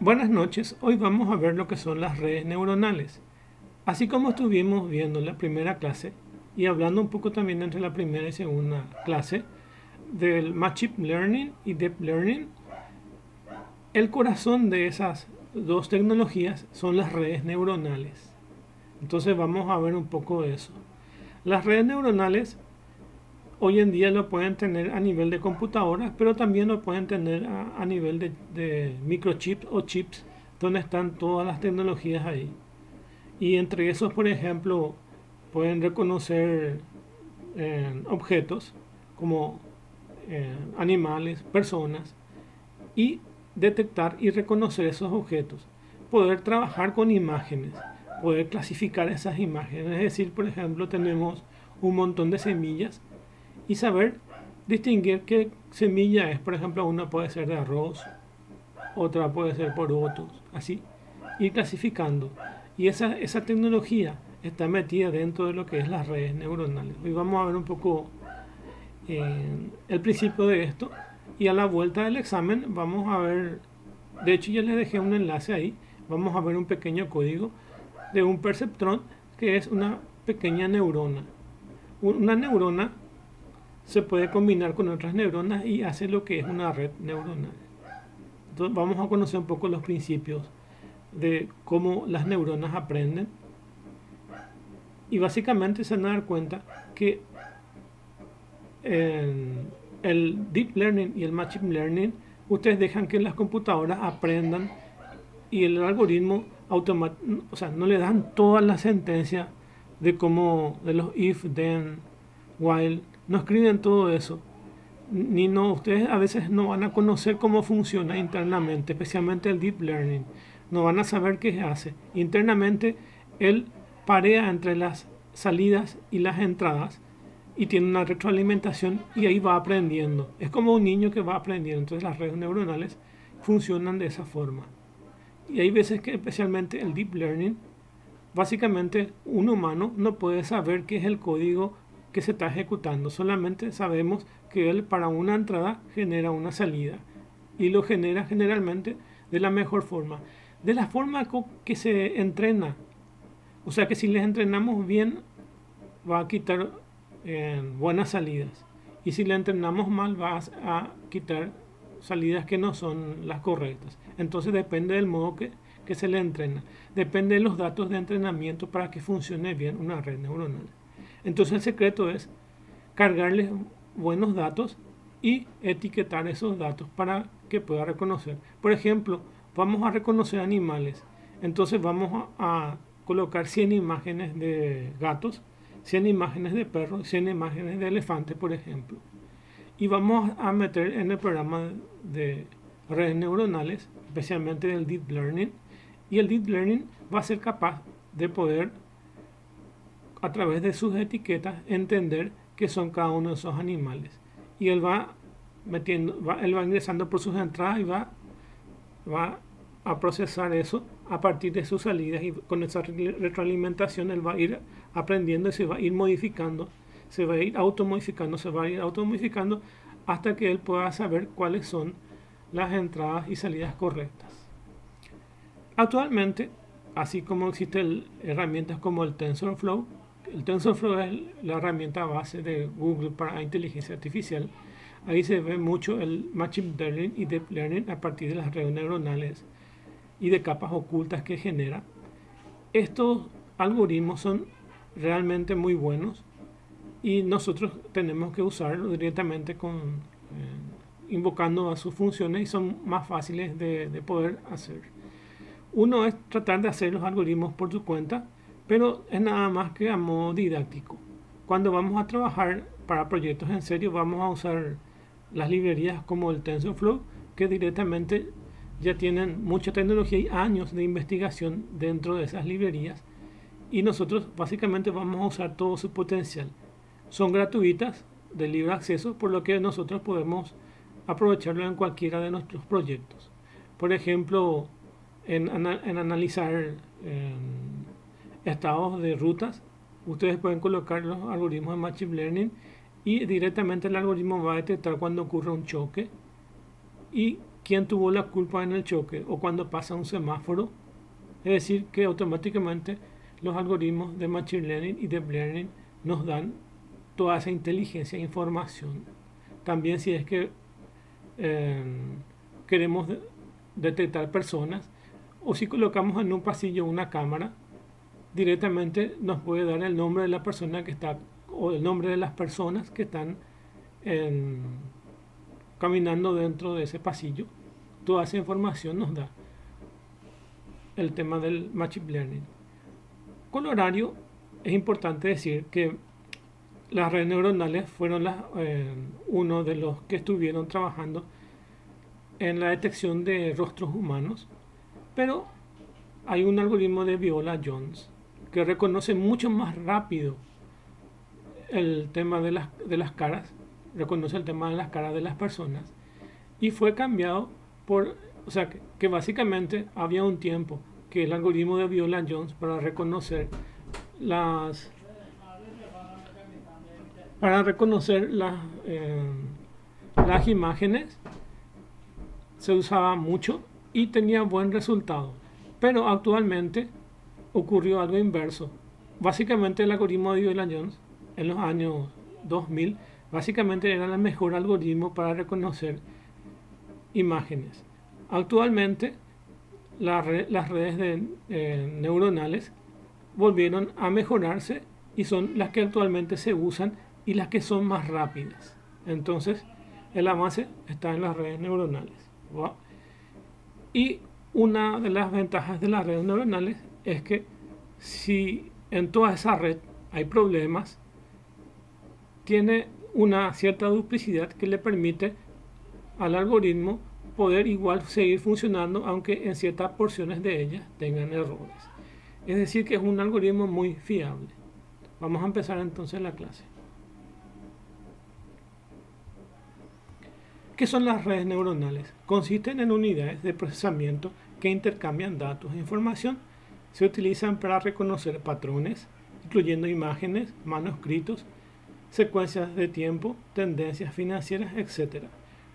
Buenas noches, hoy vamos a ver lo que son las redes neuronales. Así como estuvimos viendo en la primera clase y hablando un poco también entre la primera y segunda clase del Machine Learning y Deep Learning, el corazón de esas dos tecnologías son las redes neuronales. Entonces vamos a ver un poco de eso. Las redes neuronales hoy en día lo pueden tener a nivel de computadoras, pero también lo pueden tener a nivel de microchips o chips, donde están todas las tecnologías ahí. Y entre esos, por ejemplo, pueden reconocer objetos como animales, personas, y detectar y reconocer esos objetos. Poder trabajar con imágenes, poder clasificar esas imágenes. Es decir, por ejemplo, tenemos un montón de semillas y saber distinguir qué semilla es. Por ejemplo, una puede ser de arroz, otra puede ser porotos, así, ir clasificando. Y esa tecnología está metida dentro de lo que es las redes neuronales. Hoy vamos a ver un poco el principio de esto y a la vuelta del examen vamos a ver, de hecho ya les dejé un enlace ahí, vamos a ver un pequeño código de un perceptrón que es una pequeña neurona. Una neurona se puede combinar con otras neuronas y hace lo que es una red neuronal. Entonces vamos a conocer un poco los principios de cómo las neuronas aprenden y básicamente se van a dar cuenta que el Deep Learning y el Machine Learning ustedes dejan que las computadoras aprendan y el algoritmo no le dan toda la sentencia de cómo de los if, then, while, no escriben todo eso. Ni no, ustedes a veces no van a conocer cómo funciona internamente, especialmente el Deep Learning. No van a saber qué hace. Internamente, él parea entre las salidas y las entradas y tiene una retroalimentación y ahí va aprendiendo. Es como un niño que va aprendiendo. Entonces las redes neuronales funcionan de esa forma. Y hay veces que especialmente el Deep Learning, básicamente un humano no puede saber qué es el código que se está ejecutando. Solamente sabemos que él para una entrada genera una salida y lo genera generalmente de la mejor forma. De la forma que se entrena. O sea que si les entrenamos bien va a quitar buenas salidas. Y si le entrenamos mal va a quitar salidas que no son las correctas. Entonces depende del modo que se le entrena. Depende de los datos de entrenamiento para que funcione bien una red neuronal. Entonces el secreto es cargarles buenos datos y etiquetar esos datos para que pueda reconocer. Por ejemplo, vamos a reconocer animales. Entonces vamos a colocar 100 imágenes de gatos, 100 imágenes de perros, 100 imágenes de elefantes, por ejemplo. Y vamos a meter en el programa de redes neuronales, especialmente del Deep Learning. Y el Deep Learning va a ser capaz de poder, a través de sus etiquetas, entender qué son cada uno de esos animales. Y él va él va ingresando por sus entradas y va a procesar eso a partir de sus salidas, y con esa retroalimentación él va a ir aprendiendo y se va a ir modificando, se va a ir automodificando, se va a ir automodificando hasta que él pueda saber cuáles son las entradas y salidas correctas. Actualmente, así como existen herramientas como el TensorFlow es la herramienta base de Google para inteligencia artificial. Ahí se ve mucho el Machine Learning y Deep Learning a partir de las redes neuronales y de capas ocultas que genera. Estos algoritmos son realmente muy buenos y nosotros tenemos que usarlos directamente invocando a sus funciones y son más fáciles de poder hacer. Uno es tratar de hacer los algoritmos por su cuenta, pero es nada más que a modo didáctico. Cuando vamos a trabajar para proyectos en serio, vamos a usar las librerías como el TensorFlow, que directamente ya tienen mucha tecnología y años de investigación dentro de esas librerías. Y nosotros básicamente vamos a usar todo su potencial. Son gratuitas, de libre acceso, por lo que nosotros podemos aprovecharlo en cualquiera de nuestros proyectos. Por ejemplo, en analizar estados de rutas, ustedes pueden colocar los algoritmos de Machine Learning y directamente el algoritmo va a detectar cuando ocurre un choque y quién tuvo la culpa en el choque o cuando pasa un semáforo. Es decir, que automáticamente los algoritmos de Machine Learning y Deep Learning nos dan toda esa inteligencia e información. También si es que queremos detectar personas, o si colocamos en un pasillo una cámara, directamente nos puede dar el nombre de la persona que está, o el nombre de las personas que están caminando dentro de ese pasillo. Toda esa información nos da el tema del Machine Learning. Con horario es importante decir que las redes neuronales fueron uno de los que estuvieron trabajando en la detección de rostros humanos, pero hay un algoritmo de Viola-Jones que reconoce mucho más rápido el tema de las caras, reconoce el tema de las caras de las personas, y fue cambiado por, o sea, que básicamente había un tiempo que el algoritmo de Viola-Jones para reconocer las imágenes se usaba mucho y tenía buen resultado, pero actualmente ocurrió algo inverso. Básicamente el algoritmo de Viola-Jones en los años 2000 básicamente era el mejor algoritmo para reconocer imágenes. Actualmente las redes neuronales volvieron a mejorarse y son las que actualmente se usan y las que son más rápidas. Entonces el avance está en las redes neuronales. ¿Va? Y una de las ventajas de las redes neuronales es que si en toda esa red hay problemas, tiene una cierta duplicidad que le permite al algoritmo poder igual seguir funcionando aunque en ciertas porciones de ellas tengan errores. Es decir, que es un algoritmo muy fiable. Vamos a empezar entonces la clase. ¿Qué son las redes neuronales? Consisten en unidades de procesamiento que intercambian datos e información. Se utilizan para reconocer patrones, incluyendo imágenes, manuscritos, secuencias de tiempo, tendencias financieras, etc.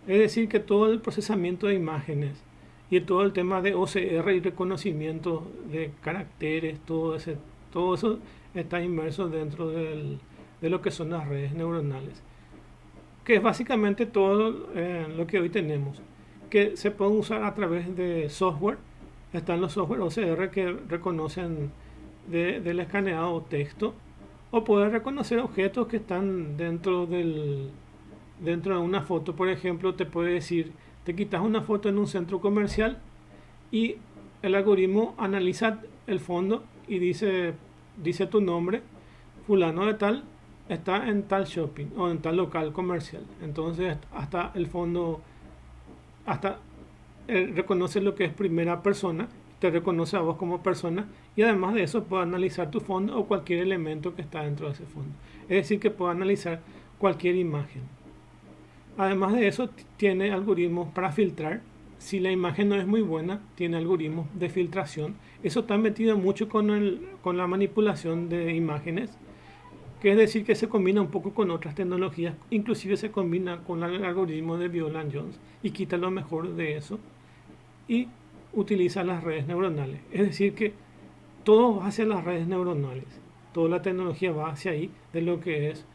Es decir, que todo el procesamiento de imágenes y todo el tema de OCR y reconocimiento de caracteres, todo eso está inmerso dentro de lo que son las redes neuronales, que es básicamente todo lo que hoy tenemos, que se puede usar a través de software. Están los software OCR que reconocen del escaneado texto, o poder reconocer objetos que están dentro de una foto. Por ejemplo, te puede decir, te quitas una foto en un centro comercial y el algoritmo analiza el fondo y dice tu nombre, fulano de tal, está en tal shopping o en tal local comercial. Entonces hasta el fondo, reconoce lo que es primera persona, te reconoce a vos como persona, y además de eso puede analizar tu fondo o cualquier elemento que está dentro de ese fondo. Es decir, que puede analizar cualquier imagen. Además de eso, tiene algoritmos para filtrar. Si la imagen no es muy buena, tiene algoritmos de filtración. Eso está metido mucho con la manipulación de imágenes, que es decir, que se combina un poco con otras tecnologías, inclusive se combina con el algoritmo de Viola-Jones y quita lo mejor de eso y utiliza las redes neuronales. Es decir, que todo va hacia las redes neuronales, toda la tecnología va hacia ahí de lo que es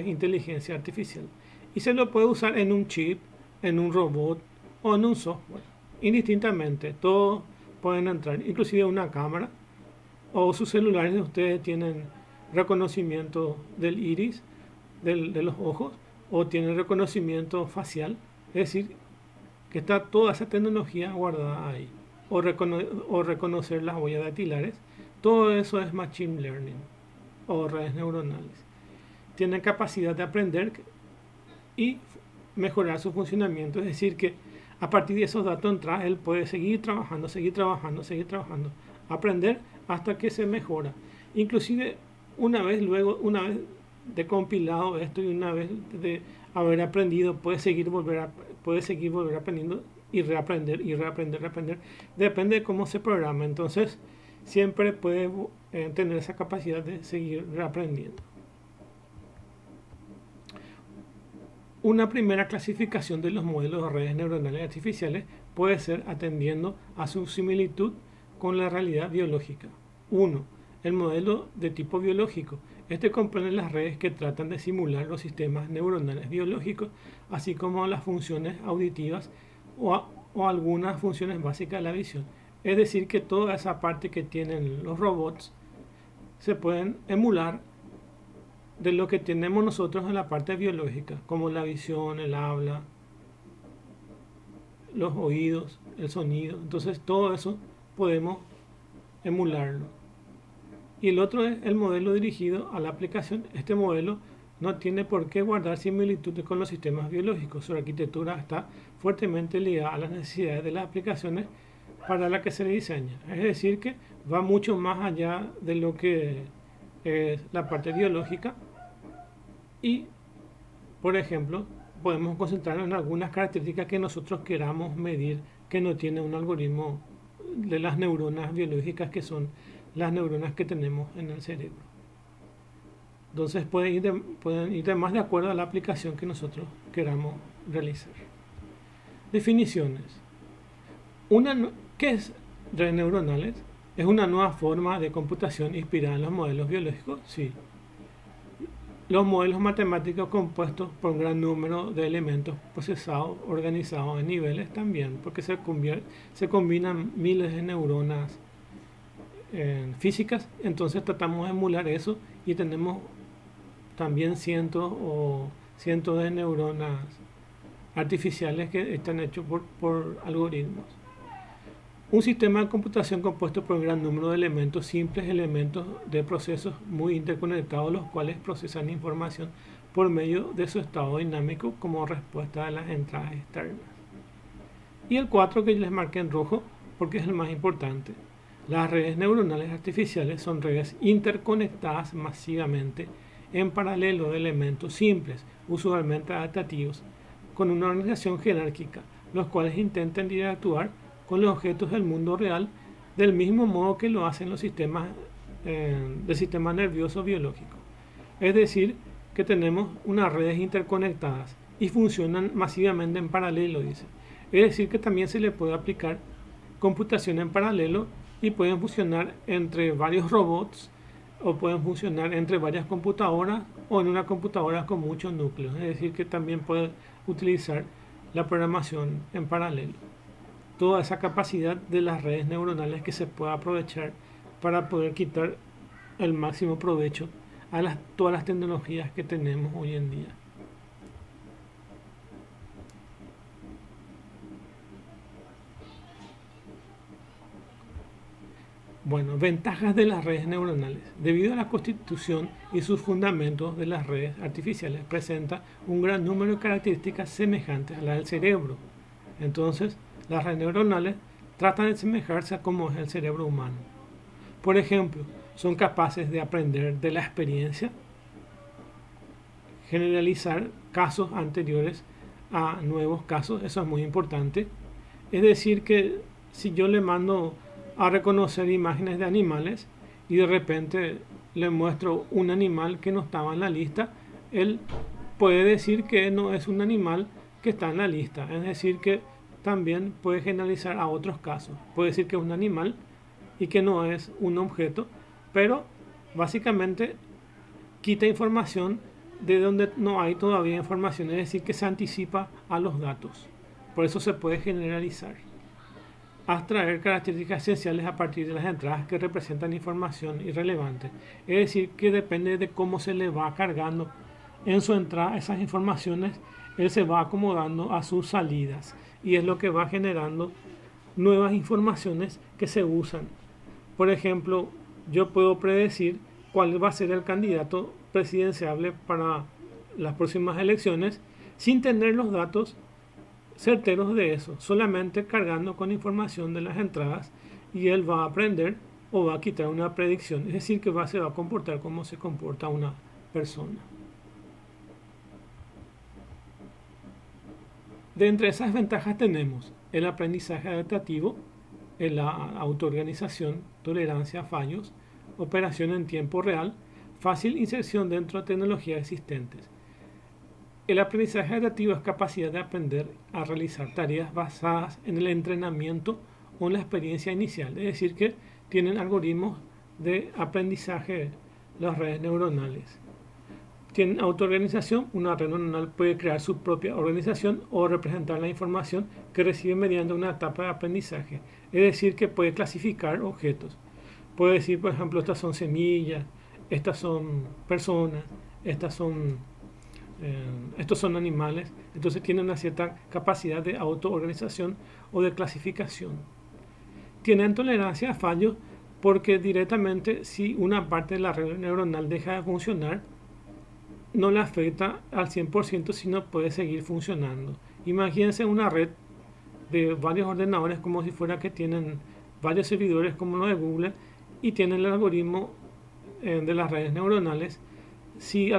inteligencia artificial, y se lo puede usar en un chip, en un robot o en un software, indistintamente. Todos pueden entrar, inclusive una cámara, o sus celulares de ustedes tienen reconocimiento del iris, de los ojos, o tienen reconocimiento facial. Es decir, que está toda esa tecnología guardada ahí, o reconocer las huellas dactilares. Todo eso es Machine Learning o redes neuronales. Tienen capacidad de aprender y mejorar su funcionamiento. Es decir, que a partir de esos datos entrados, él puede seguir trabajando, aprender hasta que se mejora. Inclusive una vez de compilado esto y una vez de haber aprendido, puede seguir volver aprendiendo y reaprender. Depende de cómo se programa. Entonces siempre puede tener esa capacidad de seguir reaprendiendo. Una primera clasificación de los modelos de redes neuronales artificiales puede ser atendiendo a su similitud con la realidad biológica. 1. El modelo de tipo biológico. Este comprende las redes que tratan de simular los sistemas neuronales biológicos, así como las funciones auditivas o algunas funciones básicas de la visión. Es decir, que toda esa parte que tienen los robots se pueden emular de lo que tenemos nosotros en la parte biológica, como la visión, el habla, los oídos, el sonido. Entonces todo eso podemos emularlo. Y el otro es el modelo dirigido a la aplicación. Este modelo no tiene por qué guardar similitudes con los sistemas biológicos. Su arquitectura está fuertemente ligada a las necesidades de las aplicaciones para las que se le diseña. Es decir, que va mucho más allá de lo que es la parte biológica. Y, por ejemplo, podemos concentrarnos en algunas características que nosotros queramos medir que no tiene un algoritmo de las neuronas biológicas, que son las neuronas que tenemos en el cerebro. Entonces pueden ir más de acuerdo a la aplicación que nosotros queramos realizar. Definiciones. ¿Qué es redes neuronales? ¿Es una nueva forma de computación inspirada en los modelos biológicos? Sí. Los modelos matemáticos compuestos por un gran número de elementos procesados, organizados en niveles también, porque se combinan miles de neuronas físicas. Entonces tratamos de emular eso y tenemos también cientos de neuronas artificiales que están hechos por algoritmos. Un sistema de computación compuesto por un gran número de elementos simples, elementos de procesos muy interconectados, los cuales procesan información por medio de su estado dinámico como respuesta a las entradas externas. Y el 4 que les marqué en rojo porque es el más importante. Las redes neuronales artificiales son redes interconectadas masivamente en paralelo de elementos simples, usualmente adaptativos, con una organización jerárquica, los cuales intentan interactuar con los objetos del mundo real del mismo modo que lo hacen los sistemas del sistema nervioso biológico. Es decir, que tenemos unas redes interconectadas y funcionan masivamente en paralelo, dice. Es decir, que también se le puede aplicar computación en paralelo y pueden funcionar entre varios robots o pueden funcionar entre varias computadoras o en una computadora con muchos núcleos. Es decir, que también pueden utilizar la programación en paralelo. Toda esa capacidad de las redes neuronales que se puede aprovechar para poder quitar el máximo provecho a todas las tecnologías que tenemos hoy en día. Bueno, ventajas de las redes neuronales. Debido a la constitución y sus fundamentos de las redes artificiales, presenta un gran número de características semejantes a las del cerebro. Entonces, las redes neuronales tratan de asemejarse a cómo es el cerebro humano. Por ejemplo, son capaces de aprender de la experiencia, generalizar casos anteriores a nuevos casos, eso es muy importante. Es decir, que si yo le mando a reconocer imágenes de animales y de repente le muestro un animal que no estaba en la lista, él puede decir que no es un animal que está en la lista. Es decir, que también puede generalizar a otros casos. Puede decir que es un animal y que no es un objeto, pero básicamente quita información de donde no hay todavía información, es decir, que se anticipa a los datos. Por eso se puede generalizar. Abstraer características esenciales a partir de las entradas que representan información irrelevante. Es decir, que depende de cómo se le va cargando en su entrada esas informaciones, él se va acomodando a sus salidas y es lo que va generando nuevas informaciones que se usan. Por ejemplo, yo puedo predecir cuál va a ser el candidato presidencial para las próximas elecciones sin tener los datos certeros de eso, solamente cargando con información de las entradas, y él va a aprender o va a quitar una predicción, es decir, que se va a comportar como se comporta una persona. De entre esas ventajas tenemos el aprendizaje adaptativo, la autoorganización, tolerancia a fallos, operación en tiempo real, fácil inserción dentro de tecnologías existentes. El aprendizaje adaptativo es capacidad de aprender a realizar tareas basadas en el entrenamiento o en la experiencia inicial. Es decir, que tienen algoritmos de aprendizaje las redes neuronales. Tienen autoorganización. Una red neuronal puede crear su propia organización o representar la información que recibe mediante una etapa de aprendizaje. Es decir, que puede clasificar objetos. Puede decir, por ejemplo, estas son semillas, estas son personas, estos son animales. Entonces tiene una cierta capacidad de autoorganización o de clasificación. Tienen tolerancia a fallos porque directamente si una parte de la red neuronal deja de funcionar, no le afecta al 100%, sino puede seguir funcionando. Imagínense una red de varios ordenadores como si fuera que tienen varios servidores como los de Google y tienen el algoritmo de las redes neuronales. Si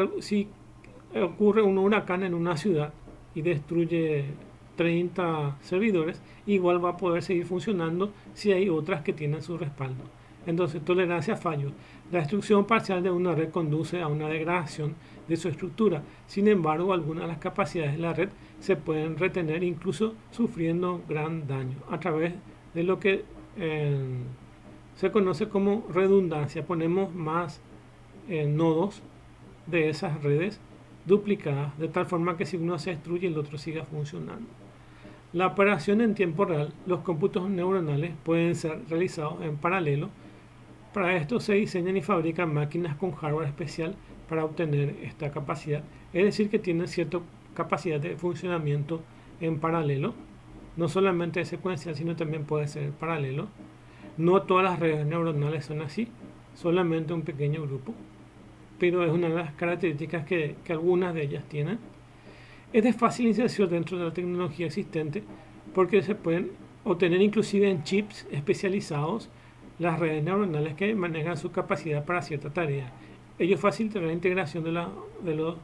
ocurre un huracán en una ciudad y destruye 30 servidores, igual va a poder seguir funcionando si hay otras que tienen su respaldo. Entonces, tolerancia a fallos. La destrucción parcial de una red conduce a una degradación de su estructura. Sin embargo, algunas de las capacidades de la red se pueden retener incluso sufriendo gran daño a través de lo que se conoce como redundancia. Ponemos más nodos de esas redes duplicadas, de tal forma que si uno se destruye el otro siga funcionando. La operación en tiempo real. Los cómputos neuronales pueden ser realizados en paralelo. Para esto se diseñan y fabrican máquinas con hardware especial para obtener esta capacidad. Es decir, que tienen cierta capacidad de funcionamiento en paralelo. No solamente es secuencial, sino también puede ser paralelo. No todas las redes neuronales son así, solamente un pequeño grupo. Pero es una de las características que algunas de ellas tienen. Es de fácil inserción dentro de la tecnología existente porque se pueden obtener inclusive en chips especializados las redes neuronales que manejan su capacidad para cierta tarea. Ello facilita la integración de los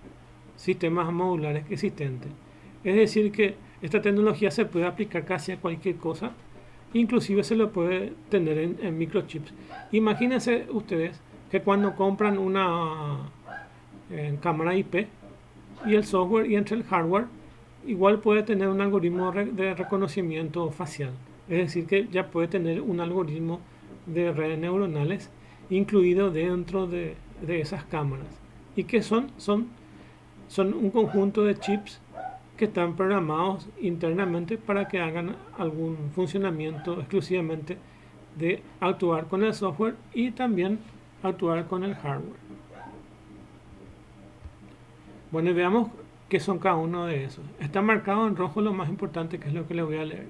sistemas modulares existentes. Es decir, que esta tecnología se puede aplicar casi a cualquier cosa, inclusive se lo puede tener en microchips. Imagínense ustedes que cuando compran una cámara IP y el software y entre el hardware, igual puede tener un algoritmo de reconocimiento facial. Es decir, que ya puede tener un algoritmo de redes neuronales incluido dentro de esas cámaras. ¿Y qué son? Son un conjunto de chips que están programados internamente para que hagan algún funcionamiento exclusivamente de actuar con el software y también actuar con el hardware. Bueno, y veamos qué son cada uno de esos. Está marcado en rojo lo más importante, que es lo que les voy a leer.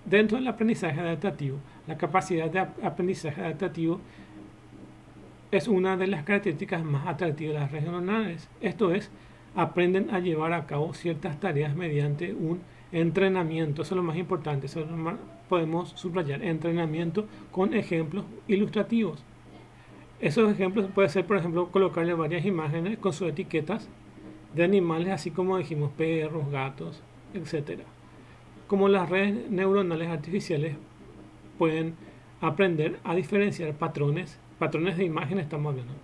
Dentro del aprendizaje adaptativo, la capacidad de aprendizaje adaptativo es una de las características más atractivas de las redes neuronales. Esto es, aprenden a llevar a cabo ciertas tareas mediante un entrenamiento. Eso es lo más importante. Eso podemos subrayar. Entrenamiento con ejemplos ilustrativos. Esos ejemplos puede ser, por ejemplo, colocarle varias imágenes con sus etiquetas de animales, así como dijimos, perros, gatos, etc. Como las redes neuronales artificiales pueden aprender a diferenciar patrones de imágenes estamos hablando,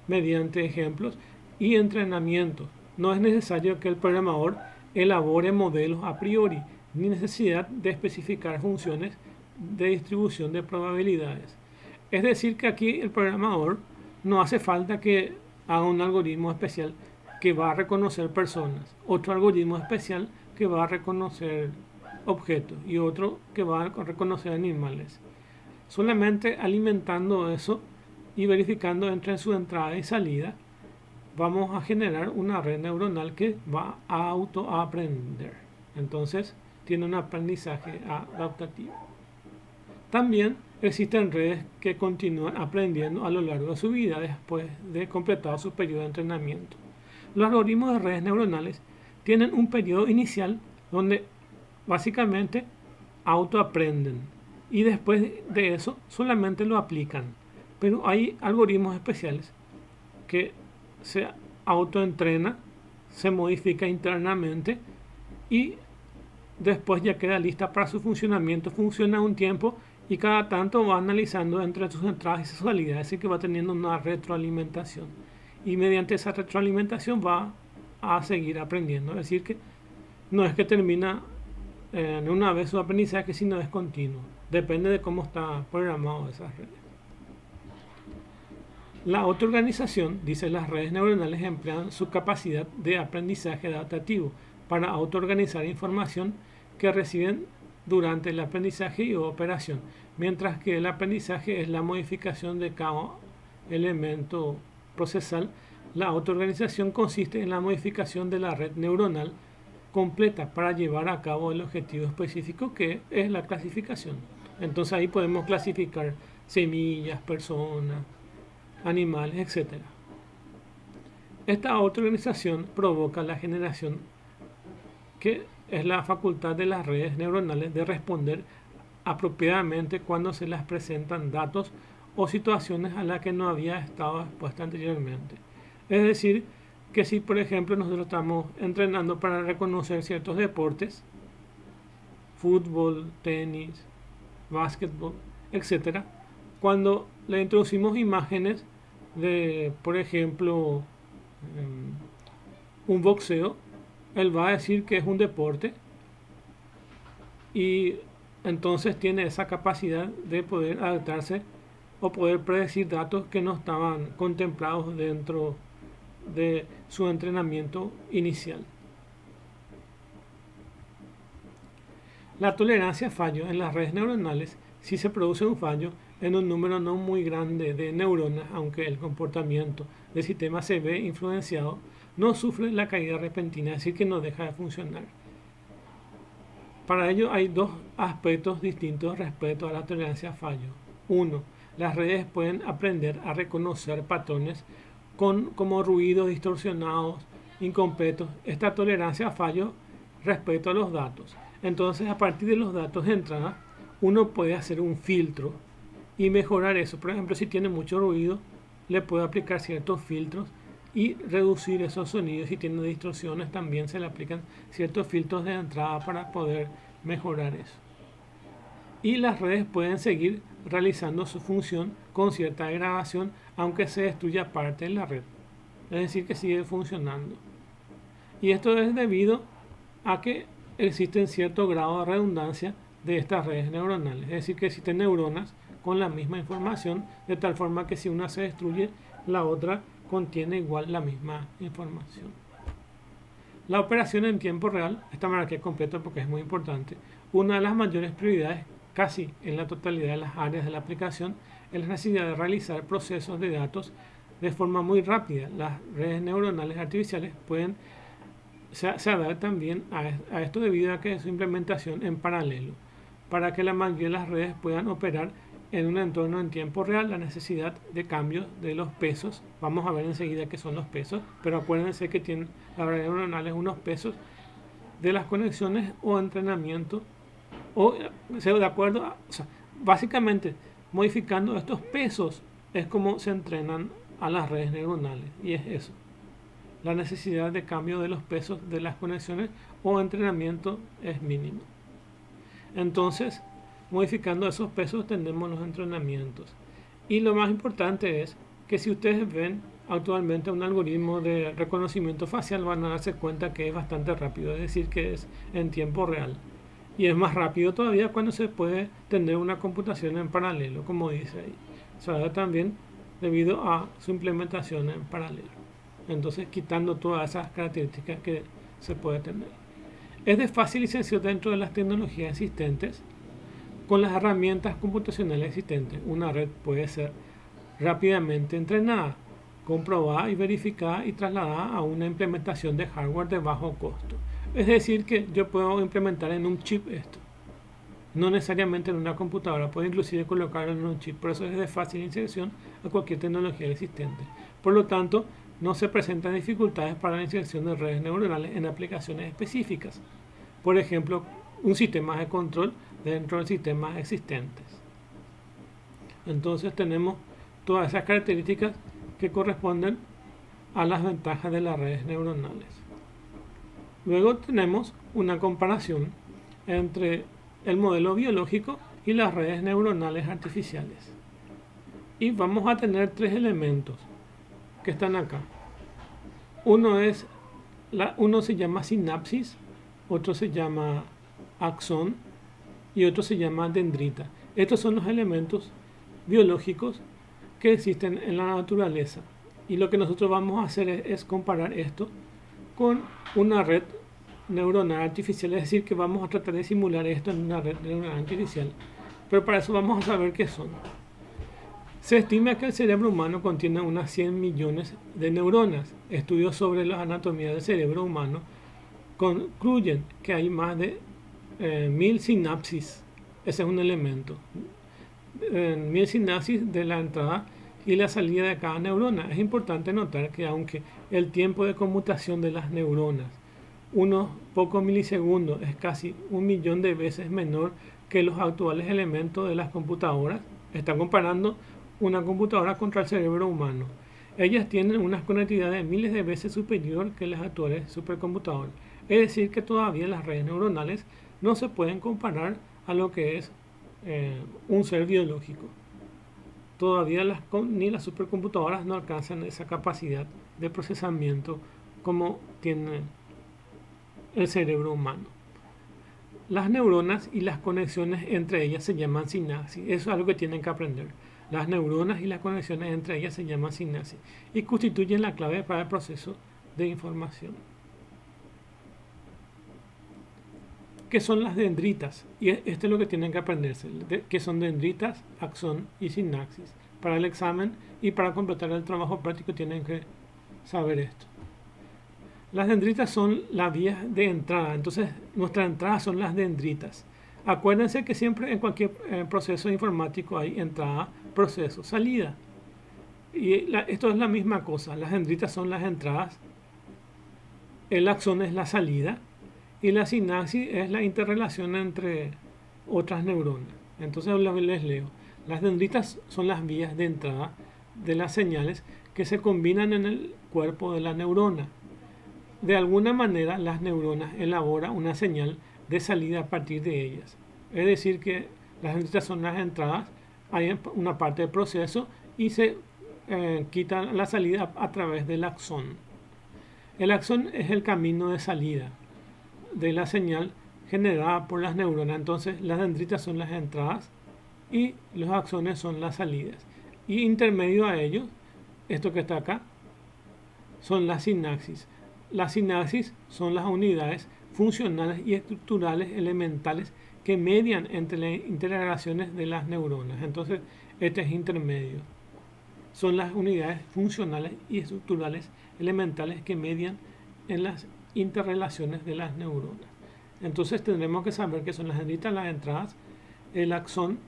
mediante ejemplos y entrenamiento. No es necesario que el programador elabore modelos a priori, ni necesidad de especificar funciones de distribución de probabilidades. Es decir, que aquí el programador no hace falta que haga un algoritmo especial que va a reconocer personas, otro algoritmo especial que va a reconocer objetos y otro que va a reconocer animales. Solamente alimentando eso y verificando entre su entrada y salida, vamos a generar una red neuronal que va a autoaprender. Entonces, tiene un aprendizaje adaptativo. También existen redes que continúan aprendiendo a lo largo de su vida después de completado su periodo de entrenamiento. Los algoritmos de redes neuronales tienen un periodo inicial donde básicamente autoaprenden y después de eso solamente lo aplican. Pero hay algoritmos especiales que se autoentrena, se modifica internamente y después ya queda lista para su funcionamiento. Funciona un tiempo y cada tanto va analizando entre sus entradas y sus salidas, así que va teniendo una retroalimentación. Y mediante esa retroalimentación va a seguir aprendiendo. Es decir, que no es que termina en una vez su aprendizaje, sino es continuo. Depende de cómo está programado esas redes. La autoorganización, dice, las redes neuronales emplean su capacidad de aprendizaje adaptativo para autoorganizar información que reciben durante el aprendizaje y operación, mientras que el aprendizaje es la modificación de cada elemento procesal. La autoorganización consiste en la modificación de la red neuronal completa para llevar a cabo el objetivo específico, que es la clasificación. Entonces ahí podemos clasificar semillas, personas, animales, etc. Esta autoorganización provoca la generación, que es la facultad de las redes neuronales de responder apropiadamente cuando se les presentan datos o situaciones a las que no había estado expuesta anteriormente. Es decir, que si por ejemplo nosotros estamos entrenando para reconocer ciertos deportes, fútbol, tenis, básquetbol, etc., cuando le introducimos imágenes de, por ejemplo, un boxeo, él va a decir que es un deporte y entonces tiene esa capacidad de poder adaptarse o poder predecir datos que no estaban contemplados dentro de su entrenamiento inicial. La tolerancia a fallo en las redes neuronales: si se produce un fallo en un número no muy grande de neuronas, aunque el comportamiento del sistema se ve influenciado, no sufre la caída repentina, es decir, que no deja de funcionar. Para ello hay dos aspectos distintos respecto a la tolerancia a fallo. Uno, las redes pueden aprender a reconocer patrones como ruidos distorsionados, incompletos. Esta tolerancia a fallo respecto a los datos. Entonces, a partir de los datos de entrada, uno puede hacer un filtro y mejorar eso. Por ejemplo, si tiene mucho ruido, le puede aplicar ciertos filtros y reducir esos sonidos. Si tiene distorsiones, también se le aplican ciertos filtros de entrada para poder mejorar eso. Y las redes pueden seguir realizando su función con cierta degradación, aunque se destruya parte de la red. Es decir, que sigue funcionando. Y esto es debido a que existe cierto grado de redundancia de estas redes neuronales. Es decir, que existen neuronas con la misma información, de tal forma que si una se destruye, la otra contiene igual la misma información. La operación en tiempo real, esta manera que es completa porque es muy importante. Una de las mayores prioridades, casi en la totalidad de las áreas de la aplicación, es la necesidad de realizar procesos de datos de forma muy rápida. Las redes neuronales artificiales se adaptan también a esto debido a que es su implementación en paralelo. Para que la mayoría de las redes puedan operar en un entorno en tiempo real, la necesidad de cambios de los pesos, vamos a ver enseguida qué son los pesos, pero acuérdense que tienen las redes neuronales unos pesos de las conexiones o entrenamiento, o de acuerdo a, o sea, básicamente modificando estos pesos es como se entrenan a las redes neuronales, y es eso, la necesidad de cambio de los pesos de las conexiones o entrenamiento es mínimo. Entonces, modificando esos pesos tenemos los entrenamientos. Y lo más importante es que si ustedes ven actualmente un algoritmo de reconocimiento facial, van a darse cuenta que es bastante rápido, es decir, que es en tiempo real. Y es más rápido todavía cuando se puede tener una computación en paralelo, como dice ahí. Se da también debido a su implementación en paralelo. Entonces, quitando todas esas características que se puede tener. Es de fácil licenciar dentro de las tecnologías existentes. Con las herramientas computacionales existentes, una red puede ser rápidamente entrenada, comprobada y verificada y trasladada a una implementación de hardware de bajo costo. Es decir, que yo puedo implementar en un chip esto, no necesariamente en una computadora, puedo inclusive colocarlo en un chip. Por eso es de fácil inserción a cualquier tecnología existente. Por lo tanto, no se presentan dificultades para la inserción de redes neuronales en aplicaciones específicas. Por ejemplo, un sistema de control dentro de sistemas existentes. Entonces tenemos todas esas características que corresponden a las ventajas de las redes neuronales. Luego tenemos una comparación entre el modelo biológico y las redes neuronales artificiales. Y vamos a tener tres elementos que están acá. Uno es Uno se llama sinapsis, otro se llama axón y otro se llama dendrita. Estos son los elementos biológicos que existen en la naturaleza. Y lo que nosotros vamos a hacer es comparar esto con una red neuronal artificial, es decir, que vamos a tratar de simular esto en una red neuronal artificial. Pero para eso vamos a saber qué son. Se estima que el cerebro humano contiene unas 100 millones de neuronas. Estudios sobre la anatomía del cerebro humano concluyen que hay más de 1000 sinapsis. Ese es un elemento. 1000 sinapsis de la entrada y la salida de cada neurona. Es importante notar que aunque el tiempo de conmutación de las neuronas, unos pocos milisegundos, es casi 1.000.000 de veces menor que los actuales elementos de las computadoras, está comparando una computadora contra el cerebro humano. Ellas tienen una conectividad de miles de veces superior que las actuales supercomputadoras. Es decir, que todavía las redes neuronales no se pueden comparar a lo que es un ser biológico. Todavía ni las supercomputadoras no alcanzan esa capacidad de procesamiento como tiene el cerebro humano. Las neuronas y las conexiones entre ellas se llaman sinapsis. Eso es algo que tienen que aprender. Las neuronas y las conexiones entre ellas se llaman sinapsis y constituyen la clave para el proceso de información. ¿Qué son las dendritas? Y esto es lo que tienen que aprenderse, que son dendritas, axón y sinapsis. Para el examen y para completar el trabajo práctico tienen que saber esto. Las dendritas son las vías de entrada, entonces nuestras entradas son las dendritas. Acuérdense que siempre en cualquier proceso informático hay entrada, proceso, salida. Y esto es la misma cosa, las dendritas son las entradas, el axón es la salida y la sinapsis es la interrelación entre otras neuronas. Entonces les leo. Las dendritas son las vías de entrada de las señales que se combinan en el cuerpo de la neurona. De alguna manera las neuronas elaboran una señal de salida a partir de ellas. Es decir, que las dendritas son las entradas, hay una parte del proceso y se quita la salida a través del axón. El axón es el camino de salida de la señal generada por las neuronas. Entonces las dendritas son las entradas y los axones son las salidas. Y intermedio a ellos, esto que está acá, son las sinapsis. Las sinapsis son las unidades funcionales y estructurales elementales que median entre las interrelaciones de las neuronas. Entonces, este es intermedio. Son las unidades funcionales y estructurales elementales que median en las interrelaciones de las neuronas. Entonces, tendremos que saber que son las dendritas, las entradas, el axón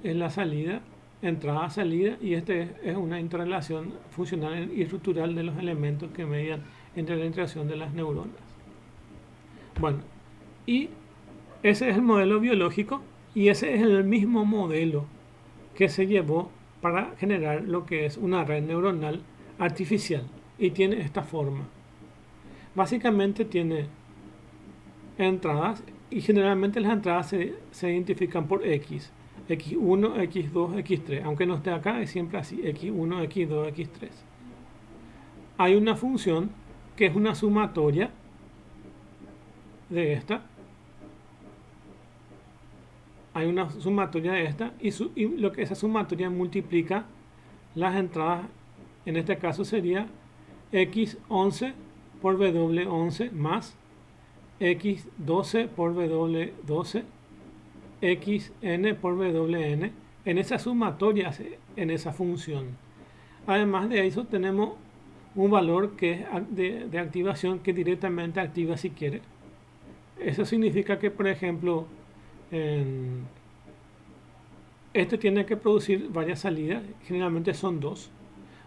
es la salida, entrada, salida, y este es una interrelación funcional y estructural de los elementos que median entre la interacción de las neuronas. Bueno, y ese es el modelo biológico y ese es el mismo modelo que se llevó para generar lo que es una red neuronal artificial y tiene esta forma. Básicamente tiene entradas y generalmente las entradas se identifican por X. X1, X2, X3. Aunque no esté acá, es siempre así. X1, X2, X3. Hay una función que es una sumatoria de esta. Hay una sumatoria de esta y lo que esa sumatoria multiplica las entradas. En este caso sería X11 por W11 más X12 por W12 xn por wn en esa sumatoria, en esa función. Además de eso tenemos un valor que es de activación que directamente activa si quiere. Eso significa que, por ejemplo, este tiene que producir varias salidas, generalmente son dos.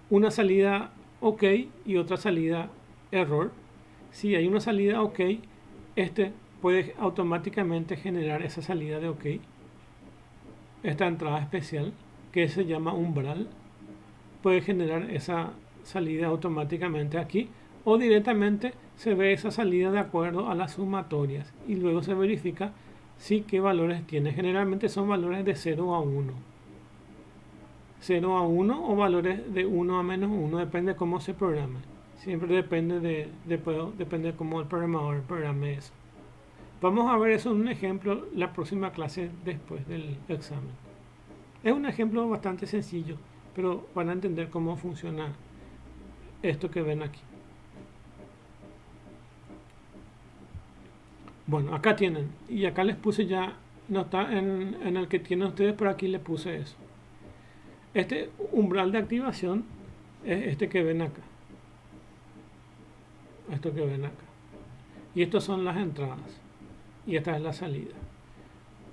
Una salida OK y otra salida error. Si hay una salida OK, este puede automáticamente generar esa salida de OK, esta entrada especial que se llama umbral, puede generar esa salida automáticamente aquí, o directamente se ve esa salida de acuerdo a las sumatorias y luego se verifica si qué valores tiene. Generalmente son valores de 0 a 1. 0 a 1 o valores de 1 a menos 1, depende de cómo se programa. Siempre depende depende de cómo el programador programe eso. Vamos a ver eso en un ejemplo la próxima clase después del examen. Es un ejemplo bastante sencillo, pero van a entender cómo funciona esto que ven aquí. Bueno, acá tienen, y acá les puse ya, no está en el que tienen ustedes, pero aquí les puse eso. Este umbral de activación es este que ven acá. Esto que ven acá. Y estas son las entradas. Y esta es la salida.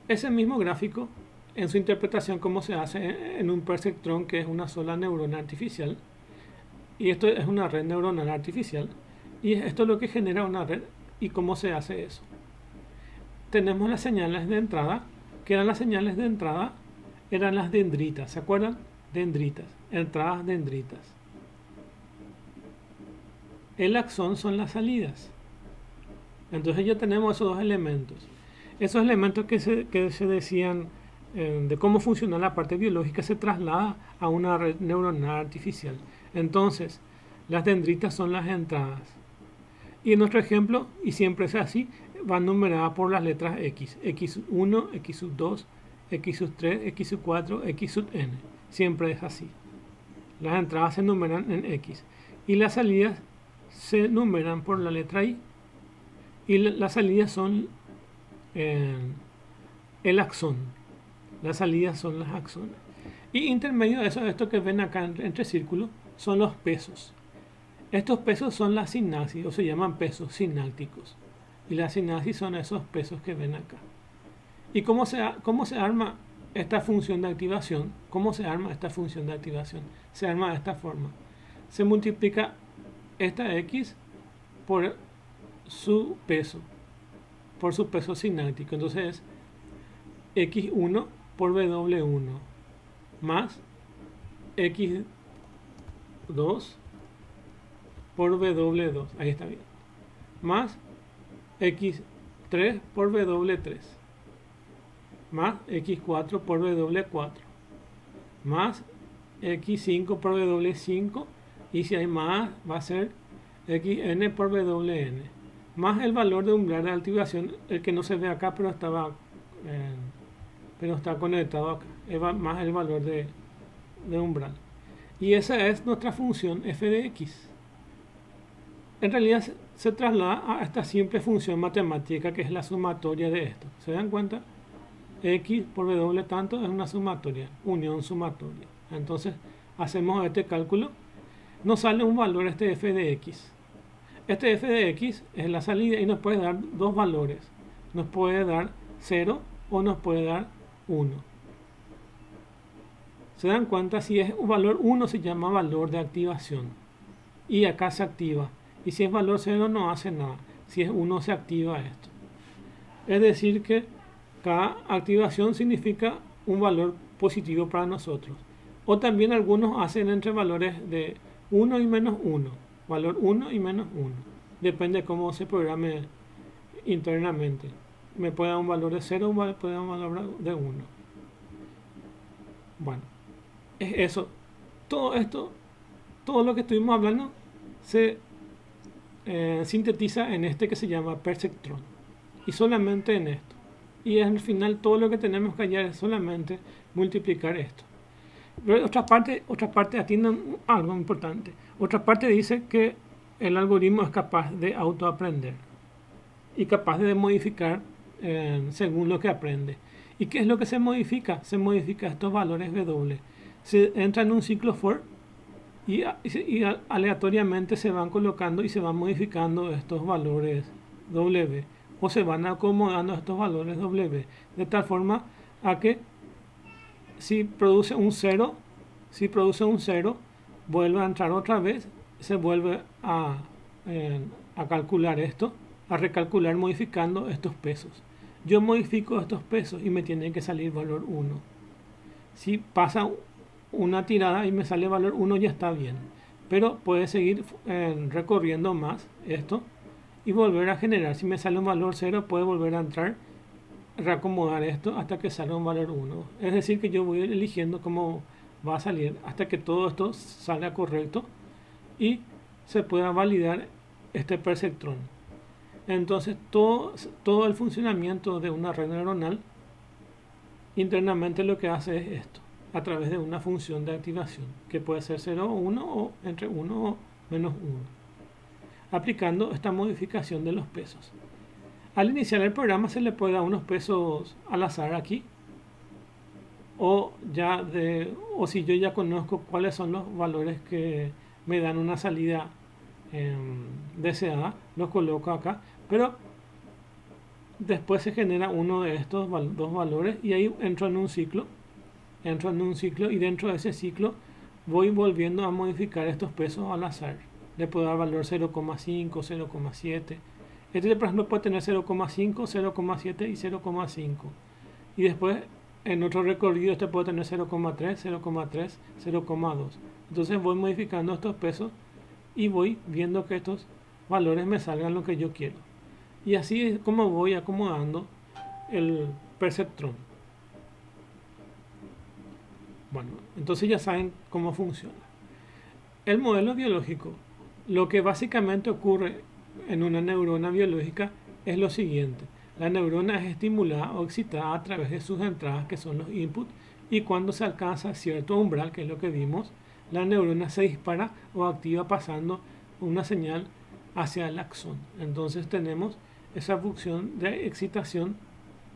Ese mismo gráfico, en su interpretación, como se hace en un perceptrón, que es una sola neurona artificial. Y esto es una red neuronal artificial. Y esto es lo que genera una red. ¿Y cómo se hace eso? Tenemos las señales de entrada, que eran las señales de entrada, eran las dendritas, ¿se acuerdan? Dendritas, entradas dendritas. El axón son las salidas. Entonces ya tenemos esos dos elementos. Esos elementos que se decían de cómo funciona la parte biológica se traslada a una red neuronal artificial. Entonces, las dendritas son las entradas. Y en nuestro ejemplo, y siempre es así, va numerada por las letras X. X1, X2, X3, X4, X(n). Siempre es así. Las entradas se numeran en X. Y las salidas se numeran por la letra Y. Y las salidas son el axón. Las salidas son las axones. Y intermedio de eso, esto que ven acá entre círculos, son los pesos. Estos pesos son las sinapsis, o se llaman pesos sinápticos. Y las sinapsis son esos pesos que ven acá. ¿Y cómo se arma esta función de activación? ¿Cómo se arma esta función de activación? Se arma de esta forma. Se multiplica esta X por su peso sináptico. Entonces es X1 por W1 más X2 por W2, ahí está bien, más X3 por W3 más X4 por W4 más X5 por W5, y si hay más va a ser Xn por Wn más el valor de umbral de activación, el que no se ve acá pero está conectado acá, más el valor de umbral. Y esa es nuestra función f de x. En realidad se traslada a esta simple función matemática que es la sumatoria de esto. ¿Se dan cuenta? X por W tanto es una sumatoria, unión sumatoria. Entonces hacemos este cálculo, nos sale un valor, este f de x. Este f de x es la salida y nos puede dar dos valores. Nos puede dar 0 o nos puede dar 1. ¿Se dan cuenta? Si es un valor 1 se llama valor de activación. Y acá se activa. Y si es valor 0 no hace nada. Si es 1 se activa esto. Es decir que cada activación significa un valor positivo para nosotros. O también algunos hacen entre valores de 1 y menos 1. Valor 1 y menos 1. Depende de cómo se programe internamente. Me puede dar un valor de 0 o me puede dar un valor de 1. Bueno, es eso. Todo esto, todo lo que estuvimos hablando se sintetiza en este que se llama perceptrón. Y solamente en esto. Y al final todo lo que tenemos que hallar es solamente multiplicar esto. Pero otra parte atiendan algo importante. Otra parte dice que el algoritmo es capaz de autoaprender y capaz de modificar según lo que aprende. ¿Y qué es lo que se modifica? Se modifica estos valores W. Se entra en un ciclo for y aleatoriamente se van colocando y se van modificando estos valores W o se van acomodando estos valores W de tal forma a que si produce un 0, vuelve a entrar otra vez, se vuelve a calcular esto, a recalcular modificando estos pesos. Yo modifico estos pesos y me tiene que salir valor 1. Si pasa una tirada y me sale valor 1 ya está bien, pero puede seguir recorriendo más esto y volver a generar. Si me sale un valor 0 puede volver a entrar, reacomodar esto hasta que salga un valor 1. Es decir que yo voy eligiendo cómo va a salir hasta que todo esto salga correcto y se pueda validar este perceptrón. Entonces todo el funcionamiento de una red neuronal internamente lo que hace es esto, a través de una función de activación, que puede ser 0 o 1 o entre 1 o menos 1, aplicando esta modificación de los pesos. Al iniciar el programa se le puede dar unos pesos al azar aquí, o si yo ya conozco cuáles son los valores que me dan una salida deseada, los coloco acá, pero después se genera uno de estos dos valores y ahí entro en un ciclo y dentro de ese ciclo voy volviendo a modificar estos pesos al azar. Le puedo dar valor 0,5, 0,7. Este por ejemplo puede tener 0,5, 0,7 y 0,5. Y después en otro recorrido este puede tener 0,3, 0,3, 0,2. Entonces voy modificando estos pesos y voy viendo que estos valores me salgan lo que yo quiero. Y así es como voy acomodando el perceptrón. Bueno, entonces ya saben cómo funciona. El modelo biológico, lo que básicamente ocurre en una neurona biológica es lo siguiente. La neurona es estimulada o excitada a través de sus entradas, que son los inputs, y cuando se alcanza cierto umbral, que es lo que vimos, la neurona se dispara o activa pasando una señal hacia el axón. Entonces tenemos esa función de excitación,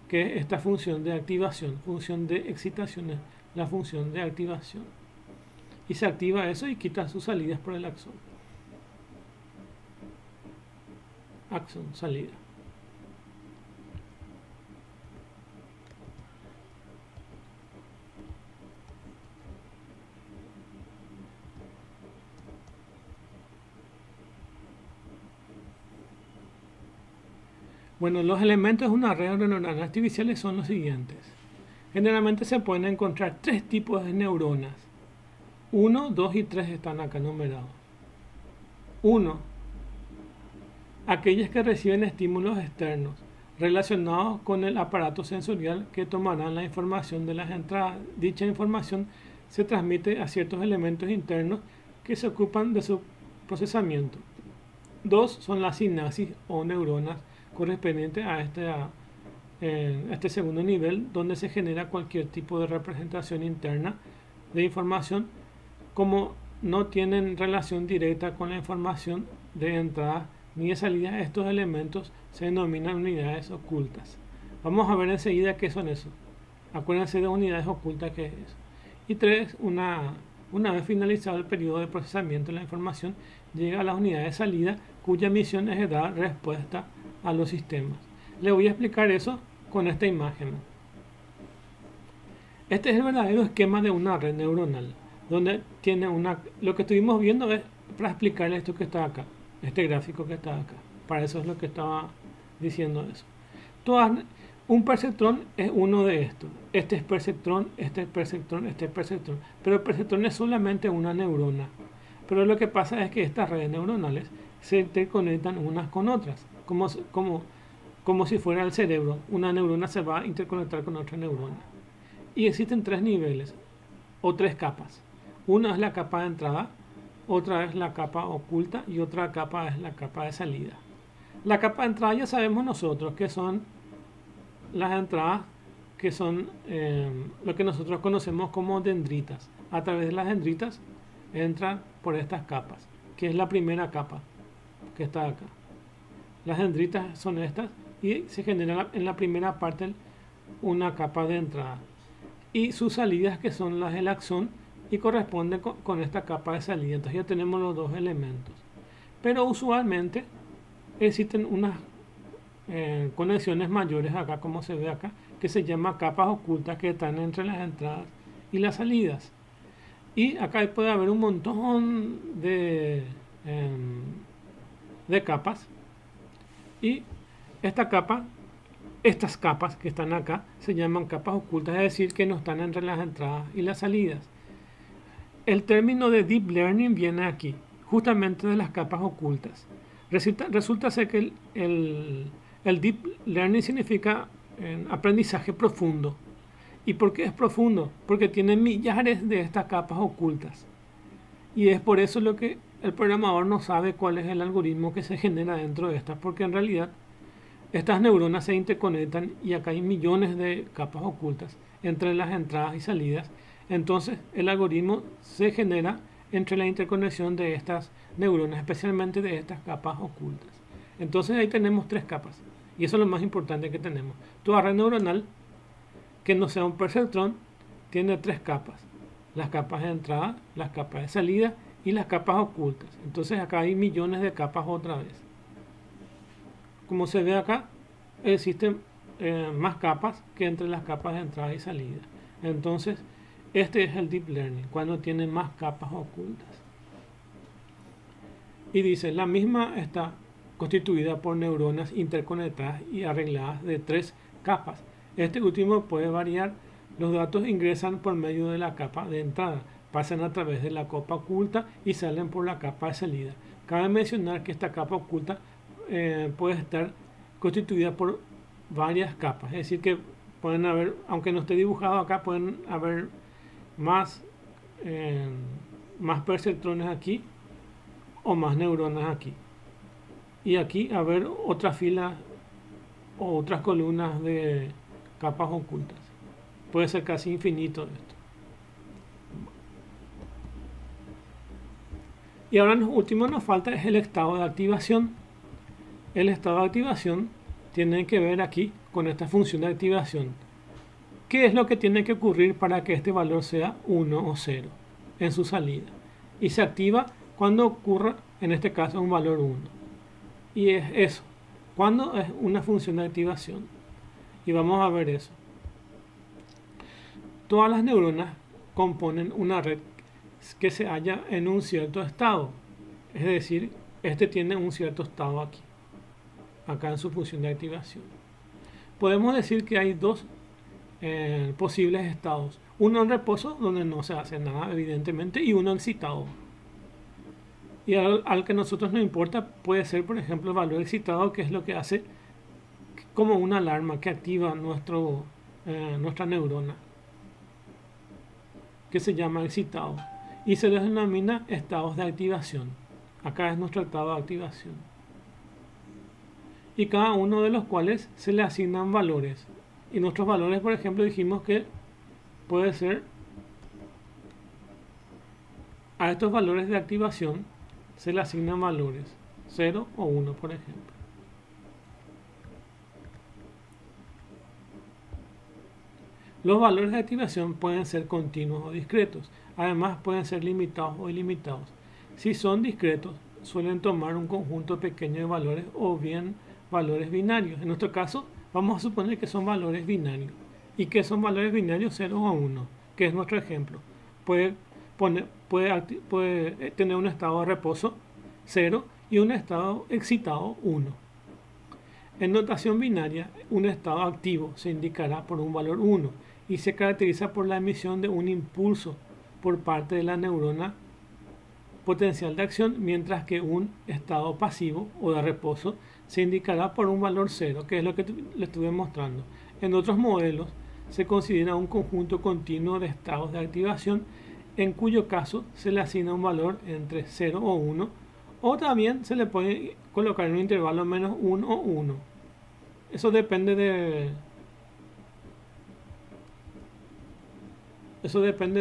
que es esta función de activación. Función de excitación es la función de activación. Y se activa eso y quita sus salidas por el axón. Axón, salida. Bueno, los elementos de una red neuronal artificiales son los siguientes. Generalmente se pueden encontrar tres tipos de neuronas. 1, 2 y 3 están acá numerados. 1. Aquellas que reciben estímulos externos relacionados con el aparato sensorial que tomarán la información de las entradas. Dicha información se transmite a ciertos elementos internos que se ocupan de su procesamiento. 2 son las sinapsis o neuronas correspondientes a este segundo nivel, donde se genera cualquier tipo de representación interna de información. Como no tienen relación directa con la información de entrada ni de salida, estos elementos se denominan unidades ocultas. Vamos a ver enseguida qué son eso. Acuérdense de unidades ocultas, qué es eso. Y 3, una vez finalizado el periodo de procesamiento de la información, llega a las unidades de salida, cuya misión es dar respuesta a los sistemas. Le voy a explicar eso con esta imagen. Este es el verdadero esquema de una red neuronal, donde tiene lo que estuvimos viendo es para explicarle esto que está acá, este gráfico que está acá. Para eso es lo que estaba diciendo eso. Un perceptrón es uno de estos. Este es perceptrón, este es perceptrón, este es perceptrón. Pero el perceptrón es solamente una neurona. Pero lo que pasa es que estas redes neuronales se interconectan unas con otras, como si fuera el cerebro. Una neurona se va a interconectar con otra neurona. Y existen tres niveles o tres capas. Una es la capa de entrada, otra es la capa oculta y otra capa es la capa de salida. La capa de entrada ya sabemos nosotros que son las entradas, que son lo que nosotros conocemos como dendritas. A través de las dendritas entran por estas capas, que es la primera capa que está acá. Las dendritas son estas y se genera en la primera parte una capa de entrada. Y sus salidas, que son las del axón, y corresponden con esta capa de salida. Entonces ya tenemos los dos elementos. Pero usualmente existen unas conexiones mayores acá, como se ve acá, que se llaman capas ocultas, que están entre las entradas y las salidas. Y acá puede haber un montón de capas. Y estas capas que están acá se llaman capas ocultas, es decir, que no están entre las entradas y las salidas. El término de Deep Learning viene aquí, justamente de las capas ocultas. Resulta ser que el Deep Learning significa aprendizaje profundo. ¿Y por qué es profundo? Porque tiene millares de estas capas ocultas. Y es por eso lo que el programador no sabe cuál es el algoritmo que se genera dentro de estas, porque en realidad estas neuronas se interconectan y acá hay millones de capas ocultas entre las entradas y salidas. Entonces el algoritmo se genera entre la interconexión de estas neuronas, especialmente de estas capas ocultas. Entonces ahí tenemos tres capas y eso es lo más importante que tenemos. Toda red neuronal que no sea un perceptrón tiene tres capas: las capas de entrada, las capas de salida y las capas ocultas. Entonces acá hay millones de capas otra vez. Como se ve acá, existen más capas que entre las capas de entrada y salida. Entonces este es el deep learning, cuando tiene más capas ocultas. Y dice, la misma está constituida por neuronas interconectadas y arregladas de tres capas. Este último puede variar. Los datos ingresan por medio de la capa de entrada, pasan a través de la capa oculta y salen por la capa de salida. Cabe mencionar que esta capa oculta puede estar constituida por varias capas, es decir que pueden haber, aunque no esté dibujado acá, pueden haber más perceptrones aquí o más neuronas aquí, y aquí haber otra fila o otras columnas de capas ocultas. Puede ser casi infinito esto. Y ahora lo último nos falta es el estado de activación. El estado de activación tiene que ver aquí con esta función de activación. ¿Qué es lo que tiene que ocurrir para que este valor sea 1 o 0 en su salida? Y se activa cuando ocurra, en este caso, un valor 1. Y es eso, cuando es una función de activación. Y vamos a ver eso. Todas las neuronas componen una red que se halla en un cierto estado. Es decir, este tiene un cierto estado aquí, acá en su función de activación. Podemos decir que hay dos posibles estados. Uno en reposo, donde no se hace nada, evidentemente, y uno excitado. Y al que a nosotros nos importa puede ser, por ejemplo, el valor excitado, que es lo que hace como una alarma que activa nuestra neurona, que se llama excitado, y se les denomina estados de activación. Acá es nuestro estado de activación, y cada uno de los cuales se le asignan valores. Y nuestros valores, por ejemplo, dijimos que puede ser, a estos valores de activación se le asignan valores 0 o 1, por ejemplo. Los valores de activación pueden ser continuos o discretos. Además, pueden ser limitados o ilimitados. Si son discretos, suelen tomar un conjunto pequeño de valores o bien valores binarios. En nuestro caso, vamos a suponer que son valores binarios. ¿Y qué son valores binarios? 0 o 1, que es nuestro ejemplo. Puede tener un estado de reposo 0 y un estado excitado 1. En notación binaria, un estado activo se indicará por un valor 1 y se caracteriza por la emisión de un impulso por parte de la neurona potencial de acción, mientras que un estado pasivo o de reposo se indicará por un valor 0, que es lo que le estuve mostrando. En otros modelos se considera un conjunto continuo de estados de activación, en cuyo caso se le asigna un valor entre 0 o 1, o también se le puede colocar en un intervalo menos 1 o 1. Eso depende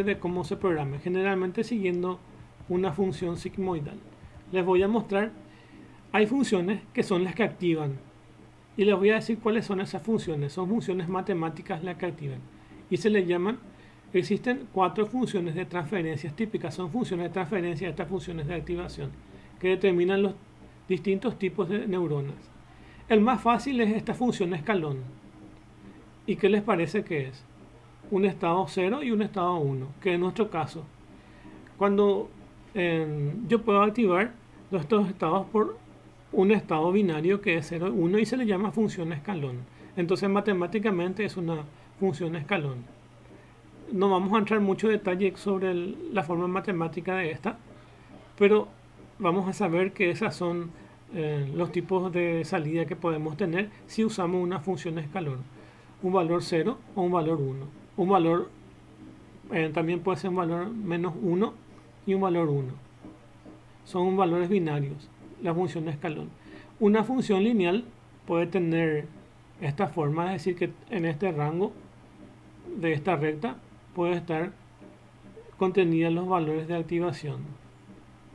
de cómo se programe, generalmente siguiendo una función sigmoidal. Les voy a mostrar, hay funciones que son las que activan, y les voy a decir cuáles son esas funciones. Son funciones matemáticas las que activan, y se les llaman, existen 4 funciones de transferencias típicas, son funciones de transferencia, estas funciones de activación, que determinan los distintos tipos de neuronas. El más fácil es esta función escalón. ¿Y qué les parece que es? Un estado 0 y un estado 1, que en nuestro caso, cuando yo puedo activar estos estados por un estado binario que es 0 y 1 y se le llama función escalón. Entonces matemáticamente es una función escalón. No vamos a entrar mucho detalle sobre la forma matemática de esta, pero vamos a saber que esas son los tipos de salida que podemos tener si usamos una función escalón. Un valor 0 o un valor 1. Un valor también puede ser un valor menos 1 y un valor 1. son valores binarios, la función de escalón. Una función lineal puede tener esta forma, es decir, que en este rango de esta recta puede estar contenida los valores de activación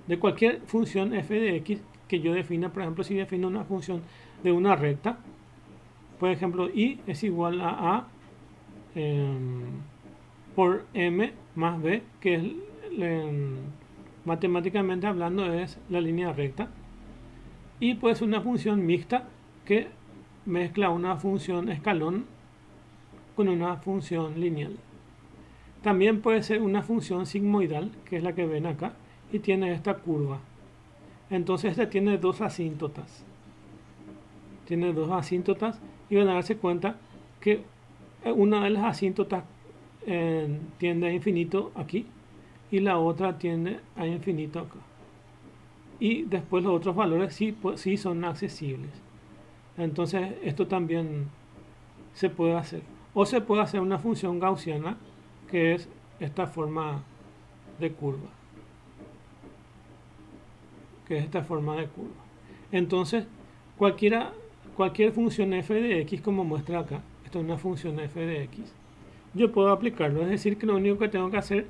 de cualquier función f de x que yo defina. Por ejemplo, si defino una función de una recta, por ejemplo, y es igual a por m más b, que es matemáticamente hablando es la línea recta, y puede ser una función mixta que mezcla una función escalón con una función lineal. También puede ser una función sigmoidal, que es la que ven acá, y tiene esta curva. Entonces este tiene dos asíntotas. Tiene dos asíntotas y van a darse cuenta que una de las asíntotas tiende a infinito aquí y la otra tiende a infinito acá. Y después los otros valores sí son accesibles. Entonces esto también se puede hacer. O se puede hacer una función gaussiana, que es esta forma de curva. Entonces cualquier función f de x, como muestra acá, esto es una función f de x, yo puedo aplicarlo. Es decir, que lo único que tengo que hacer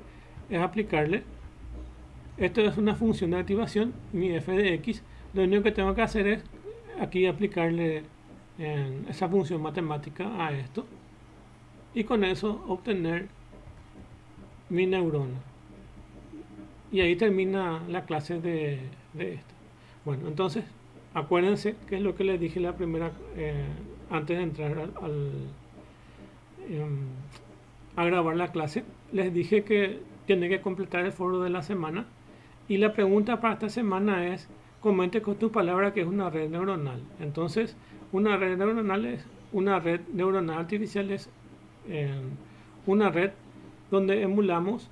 es aplicarle. Esto es una función de activación, mi f de x. Lo único que tengo que hacer es aquí aplicarle esa función matemática a esto, y con eso obtener mi neurona. Y ahí termina la clase de esto. Bueno, entonces acuérdense que es lo que les dije la primera antes de entrar a grabar la clase. Les dije que tienen que completar el foro de la semana, y la pregunta para esta semana es: comente con tu palabra que es una red neuronal. Entonces, una red neuronal artificial es una red donde emulamos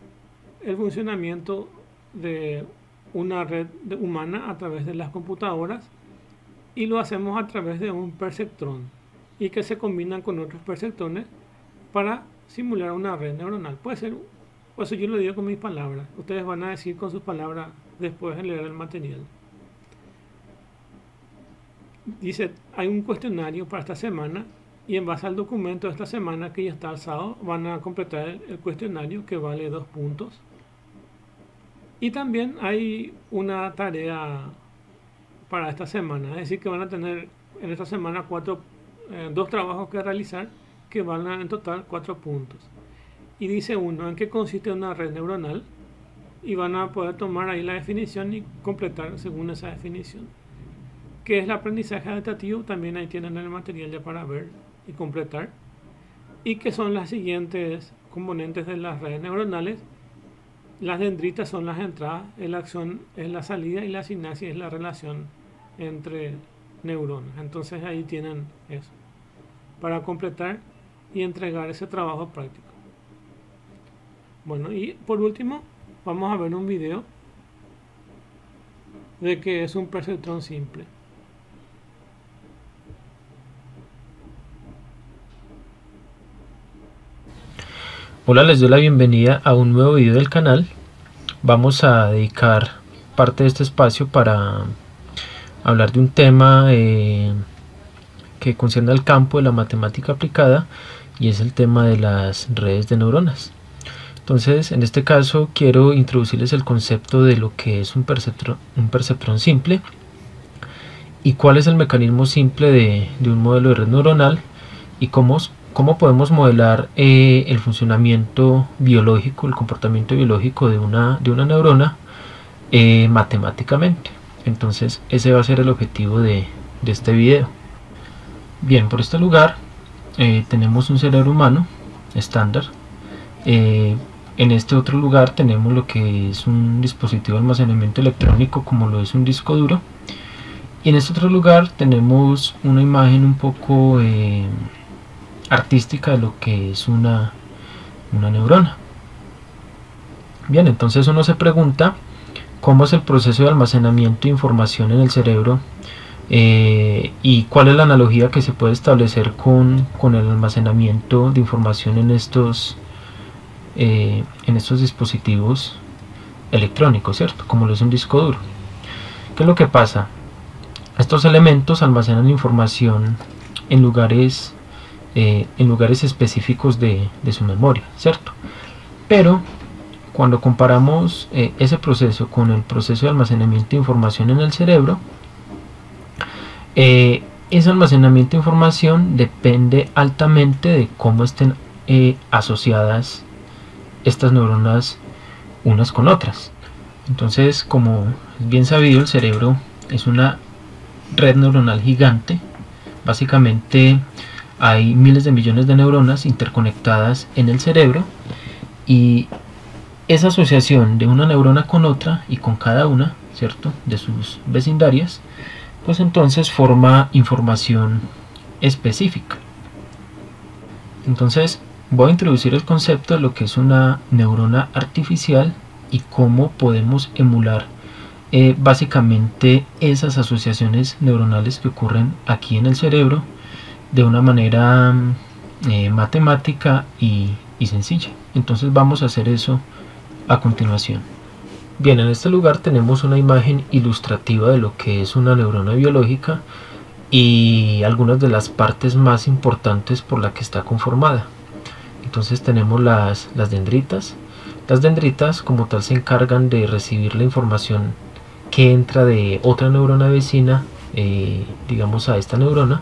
el funcionamiento de una red humana a través de las computadoras, y lo hacemos a través de un perceptrón, y que se combinan con otros perceptrones para simular una red neuronal. Puede ser, por eso yo lo digo con mis palabras, ustedes van a decir con sus palabras después de leer el material. Dice, hay un cuestionario para esta semana, y en base al documento de esta semana que ya está alzado, van a completar el cuestionario, que vale 2 puntos. Y también hay una tarea para esta semana, es decir, que van a tener en esta semana 2 trabajos que realizar, que van a en total 4 puntos. Y dice uno, ¿en qué consiste una red neuronal? Y van a poder tomar ahí la definición y completar según esa definición. ¿Qué es el aprendizaje adaptativo? También ahí tienen el material ya para ver y completar. Y qué son las siguientes componentes de las redes neuronales. Las dendritas son las entradas, la acción es la salida, y la sinapsis es la relación entre neuronas. Entonces ahí tienen eso para completar y entregar ese trabajo práctico. Bueno, y por último vamos a ver un video de qué es un perceptrón simple. Hola, les doy la bienvenida a un nuevo video del canal. Vamos a dedicar parte de este espacio para hablar de un tema que concierne al campo de la matemática aplicada, y es el tema de las redes de neuronas. Entonces, en este caso quiero introducirles el concepto de lo que es un perceptrón simple, y cuál es el mecanismo simple de un modelo de red neuronal, y cómo podemos modelar el funcionamiento biológico, el comportamiento biológico de una neurona matemáticamente. Entonces ese va a ser el objetivo de este video. Bien, por este lugar tenemos un cerebro humano estándar. En este otro lugar tenemos lo que es un dispositivo de almacenamiento electrónico, como lo es un disco duro. Y en este otro lugar tenemos una imagen un poco artística de lo que es una neurona. Bien, entonces uno se pregunta cómo es el proceso de almacenamiento de información en el cerebro, y cuál es la analogía que se puede establecer con el almacenamiento de información en estos dispositivos electrónicos, ¿cierto? Como lo es un disco duro. ¿Qué es lo que pasa? Estos elementos almacenan información en lugares específicos de su memoria, ¿cierto? Pero cuando comparamos ese proceso con el proceso de almacenamiento de información en el cerebro, ese almacenamiento de información depende altamente de cómo estén asociadas estas neuronas unas con otras. Entonces, como es bien sabido, el cerebro es una red neuronal gigante. Básicamente hay miles de millones de neuronas interconectadas en el cerebro, y esa asociación de una neurona con otra y con cada una, ¿cierto?, de sus vecindarias, pues entonces forma información específica. Entonces voy a introducir el concepto de lo que es una neurona artificial y cómo podemos emular básicamente esas asociaciones neuronales que ocurren aquí en el cerebro de una manera matemática y sencilla. Entonces vamos a hacer eso a continuación. Bien, en este lugar tenemos una imagen ilustrativa de lo que es una neurona biológica y algunas de las partes más importantes por la que está conformada. Entonces tenemos las dendritas. Las dendritas como tal se encargan de recibir la información que entra de otra neurona vecina, digamos a esta neurona.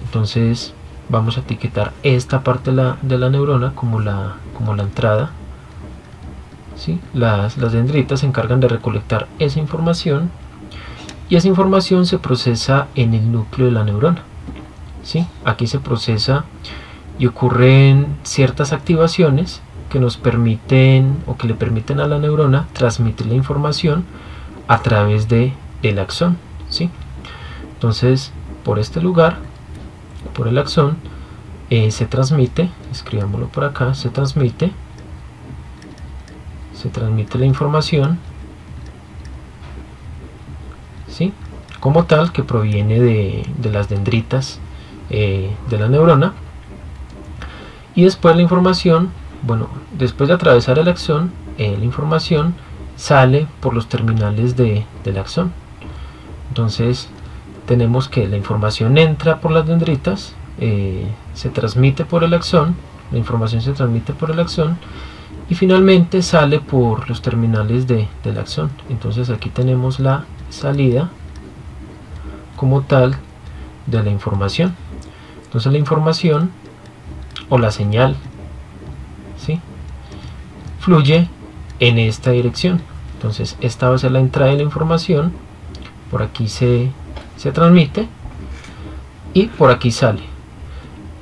Entonces vamos a etiquetar esta parte de la neurona como la entrada. ¿Sí? Las dendritas se encargan de recolectar esa información, y esa información se procesa en el núcleo de la neurona. ¿Sí? Aquí se procesa y ocurren ciertas activaciones que nos permiten o que le permiten a la neurona transmitir la información a través del axón. ¿Sí? Entonces, por este lugar, por el axón, se transmite, escribámoslo por acá, se transmite la información, ¿sí?, como tal, que proviene de las dendritas de la neurona. Y después la información, bueno, después de atravesar el axón, la información sale por los terminales del axón. Entonces tenemos que la información entra por las dendritas, se transmite por el axón, la información se transmite por el axón y finalmente sale por los terminales del axón. Entonces aquí tenemos la salida como tal de la información. Entonces la información o la señal, ¿sí?, fluye en esta dirección. Entonces esta va a ser la entrada de la información, por aquí se transmite y por aquí sale.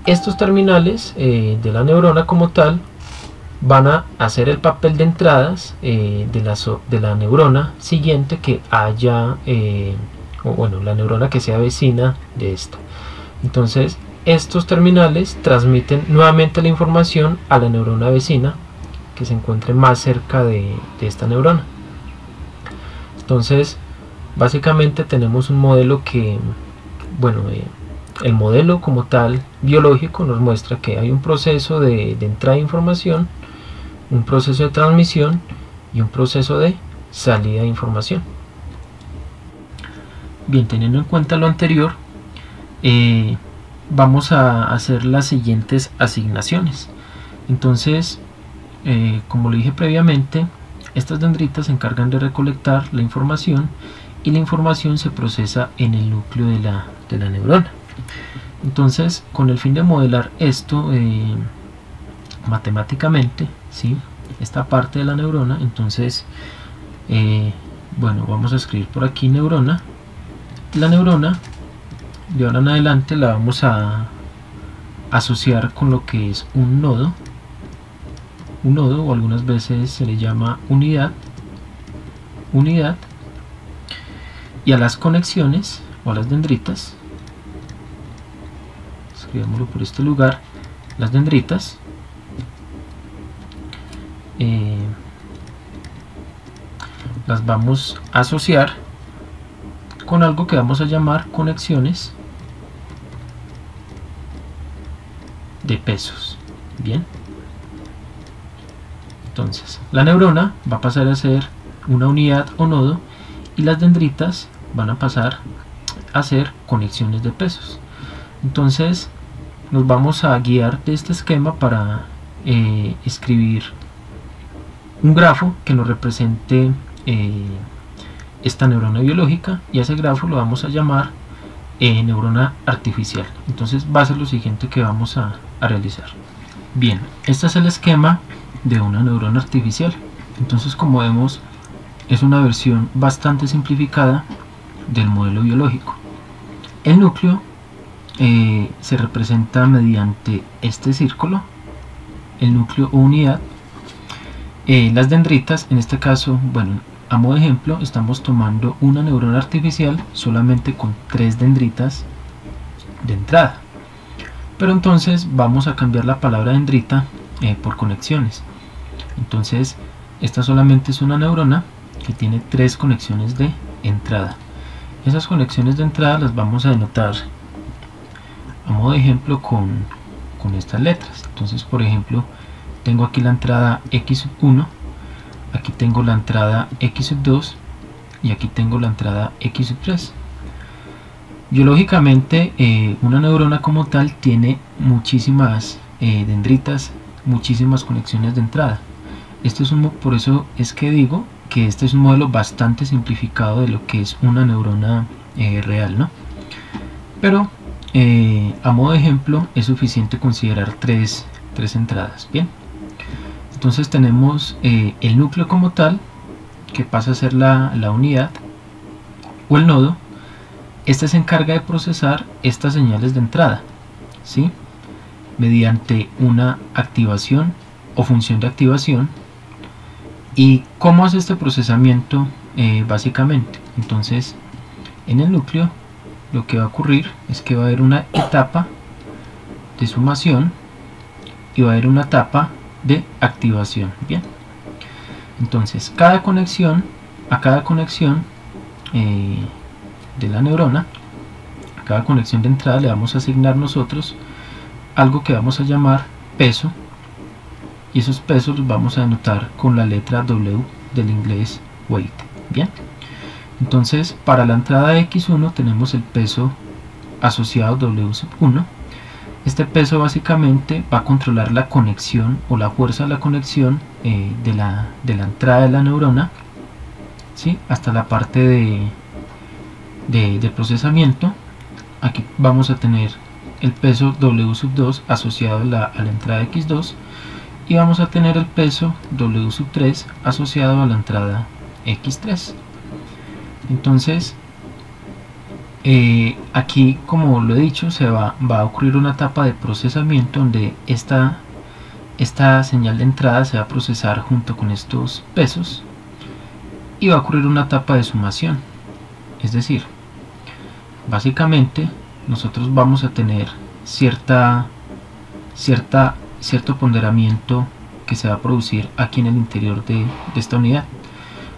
Estos terminales de la neurona como tal van a hacer el papel de entradas de la neurona siguiente que haya, o bueno, la neurona que sea vecina de esta. Entonces estos terminales transmiten nuevamente la información a la neurona vecina que se encuentre más cerca de esta neurona. Entonces básicamente tenemos un modelo que, bueno, el modelo como tal biológico nos muestra que hay un proceso de entrada de información, un proceso de transmisión y un proceso de salida de información. Bien, teniendo en cuenta lo anterior, vamos a hacer las siguientes asignaciones. Entonces, como lo dije previamente, estas dendritas se encargan de recolectar la información y la información se procesa en el núcleo de la neurona. Entonces, con el fin de modelar esto matemáticamente, ¿sí?, esta parte de la neurona, entonces, bueno, vamos a escribir por aquí neurona. La neurona de ahora en adelante la vamos a asociar con lo que es un nodo, o algunas veces se le llama unidad, y a las conexiones o a las dendritas, escribámoslo por este lugar, las dendritas, las vamos a asociar con algo que vamos a llamar conexiones de pesos. Bien, entonces la neurona va a pasar a ser una unidad o nodo y las dendritas van a pasar a ser conexiones de pesos. Entonces nos vamos a guiar de este esquema para escribir un grafo que nos represente esta neurona biológica, y a ese grafo lo vamos a llamar neurona artificial. Entonces va a ser lo siguiente que vamos a realizar. Bien, este es el esquema de una neurona artificial. Entonces, como vemos, es una versión bastante simplificada del modelo biológico. El núcleo se representa mediante este círculo, el núcleo o unidad. Las dendritas, en este caso, bueno, a modo de ejemplo, estamos tomando una neurona artificial solamente con 3 dendritas de entrada. Pero entonces vamos a cambiar la palabra dendrita por conexiones. Entonces, esta solamente es una neurona que tiene 3 conexiones de entrada. Esas conexiones de entrada las vamos a denotar a modo de ejemplo con estas letras. Entonces, por ejemplo, tengo aquí la entrada X1, aquí tengo la entrada X2 y aquí tengo la entrada X3. Biológicamente, una neurona como tal tiene muchísimas dendritas, muchísimas conexiones de entrada. Por eso es que digo que este es un modelo bastante simplificado de lo que es una neurona real, ¿no? Pero a modo de ejemplo es suficiente considerar tres entradas. Bien, entonces tenemos el núcleo como tal, que pasa a ser la unidad o el nodo. Este se encarga de procesar estas señales de entrada, ¿sí?, mediante una activación o función de activación. ¿Y cómo hace este procesamiento? Básicamente, entonces, en el núcleo lo que va a ocurrir es que va a haber una etapa de sumación y va a haber una etapa de activación. Bien, entonces a cada conexión de la neurona, a cada conexión de entrada le vamos a asignar nosotros algo que vamos a llamar peso, y esos pesos los vamos a denotar con la letra W del inglés weight. Bien, entonces para la entrada X1 tenemos el peso asociado W1. Este peso básicamente va a controlar la conexión o la fuerza de la conexión de la entrada de la neurona, ¿sí?, hasta la parte de procesamiento. Aquí vamos a tener el peso W2 asociado a la entrada X2, y vamos a tener el peso W3 asociado a la entrada X3. Entonces aquí, como lo he dicho, va a ocurrir una etapa de procesamiento donde esta señal de entrada se va a procesar junto con estos pesos, y va a ocurrir una etapa de sumación. Es decir, básicamente nosotros vamos a tener cierto ponderamiento que se va a producir aquí en el interior de esta unidad.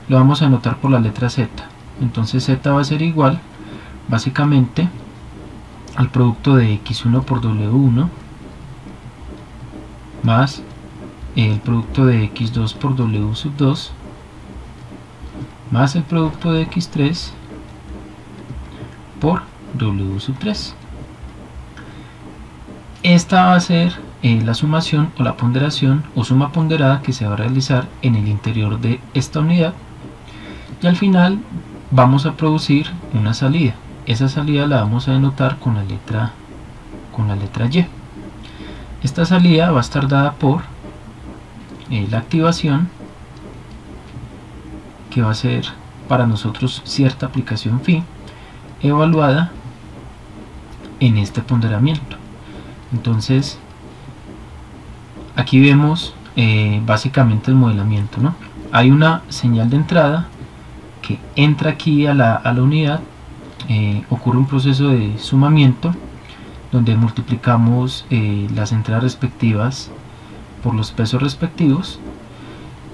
Lo vamos a anotar por la letra Z. Entonces Z va a ser igual básicamente al producto de X1 por W1 más el producto de X2 por W2 más el producto de X3 por W3. Esta va a ser la sumación o la ponderación o suma ponderada que se va a realizar en el interior de esta unidad, y al final vamos a producir una salida. Esa salida la vamos a denotar con la letra Y. Esta salida va a estar dada por la activación, que va a ser para nosotros cierta aplicación phi evaluada en este ponderamiento. Entonces aquí vemos básicamente el modelamiento, ¿no? Hay una señal de entrada que entra aquí a la unidad, ocurre un proceso de sumamiento donde multiplicamos las entradas respectivas por los pesos respectivos,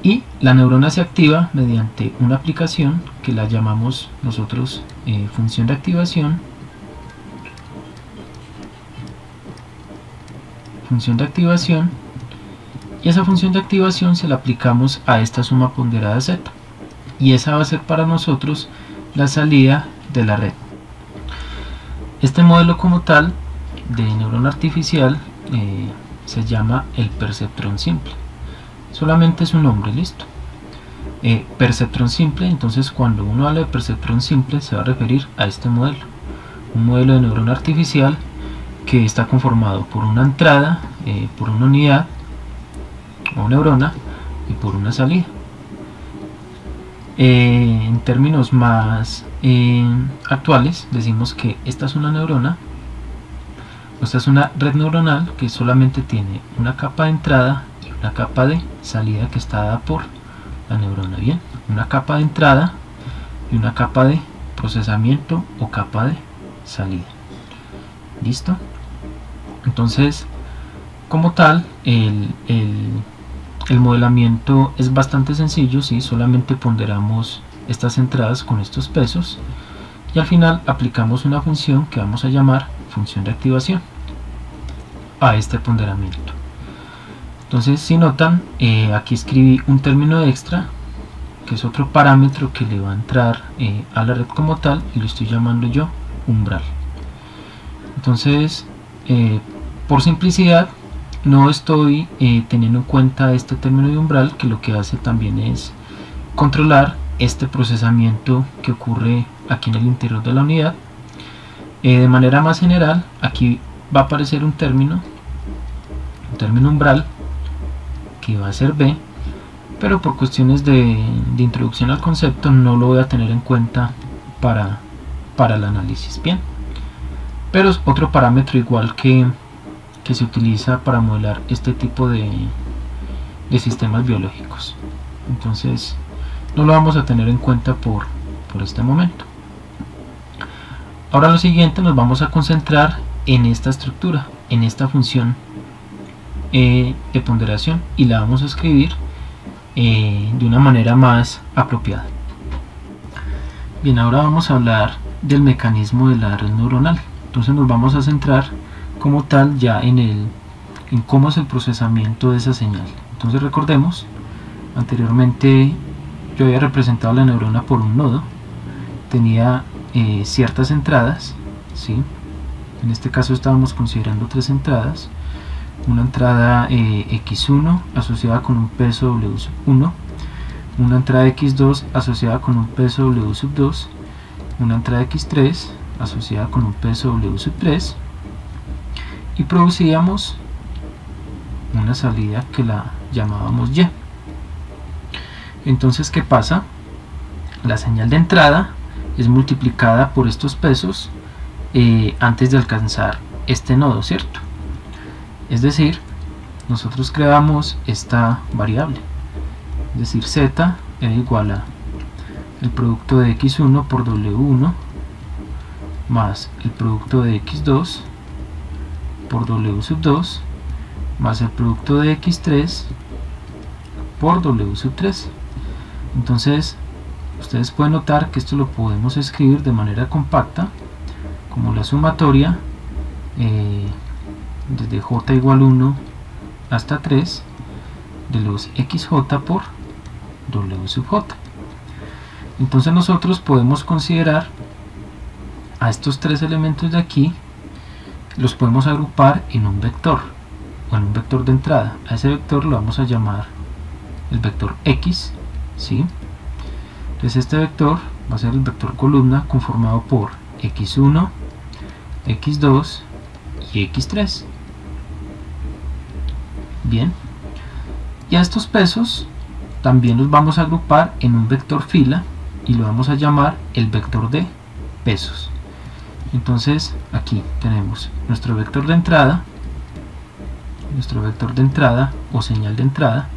y la neurona se activa mediante una aplicación que la llamamos nosotros función de activación. Y esa función de activación se la aplicamos a esta suma ponderada Z, y esa va a ser para nosotros la salida de la red. Este modelo como tal de neurona artificial se llama el perceptrón simple. Solamente es un nombre, listo. Perceptrón simple, entonces cuando uno habla de perceptrón simple se va a referir a este modelo. Un modelo de neurona artificial que está conformado por una entrada, por una unidad o neurona y por una salida. En términos más actuales decimos que esta es una neurona, esta es una red neuronal que solamente tiene una capa de entrada y una capa de salida que está dada por la neurona. Bien, una capa de entrada y una capa de procesamiento o capa de salida. ¿Listo? Entonces, como tal, el modelamiento es bastante sencillo, ¿sí? Solamente ponderamos estas entradas con estos pesos y al final aplicamos una función que vamos a llamar función de activación a este ponderamiento. Entonces, si notan, aquí escribí un término extra que es otro parámetro que le va a entrar a la red como tal y lo estoy llamando yo umbral. Entonces, por simplicidad no estoy teniendo en cuenta este término de umbral, que lo que hace también es controlar este procesamiento que ocurre aquí en el interior de la unidad. De manera más general, aquí va a aparecer un término umbral que va a ser B, pero por cuestiones de introducción al concepto no lo voy a tener en cuenta para el análisis. Bien, pero es otro parámetro igual que se utiliza para modelar este tipo de sistemas biológicos. Entonces no lo vamos a tener en cuenta por este momento. Ahora lo siguiente, nos vamos a concentrar en esta estructura, en esta función de ponderación, y la vamos a escribir de una manera más apropiada. Bien, ahora vamos a hablar del mecanismo de la red neuronal. Entonces nos vamos a centrar como tal ya en cómo es el procesamiento de esa señal. Entonces recordemos, anteriormente yo había representado la neurona por un nodo, tenía ciertas entradas, ¿sí? En este caso estábamos considerando tres entradas: una entrada x1 asociada con un peso w1, una entrada x2 asociada con un peso w2, una entrada x3 asociada con un peso w3, y producíamos una salida que la llamábamos y. Entonces, ¿qué pasa? La señal de entrada es multiplicada por estos pesos antes de alcanzar este nodo, ¿cierto? Es decir, nosotros creamos esta variable, es decir, z era igual a el producto de x1 por w1 más el producto de x2 por w2 más el producto de x3 por w3. Entonces ustedes pueden notar que esto lo podemos escribir de manera compacta como la sumatoria desde j igual 1 hasta 3 de los xj por w sub j. Entonces nosotros podemos considerar a estos tres elementos de aquí, los podemos agrupar en un vector o en un vector de entrada. A ese vector lo vamos a llamar el vector x, ¿sí? Entonces este vector va a ser el vector columna conformado por x1, x2 y x3. Bien, y a estos pesos también los vamos a agrupar en un vector fila y lo vamos a llamar el vector de pesos. Entonces aquí tenemos nuestro vector de entrada o señal de entrada,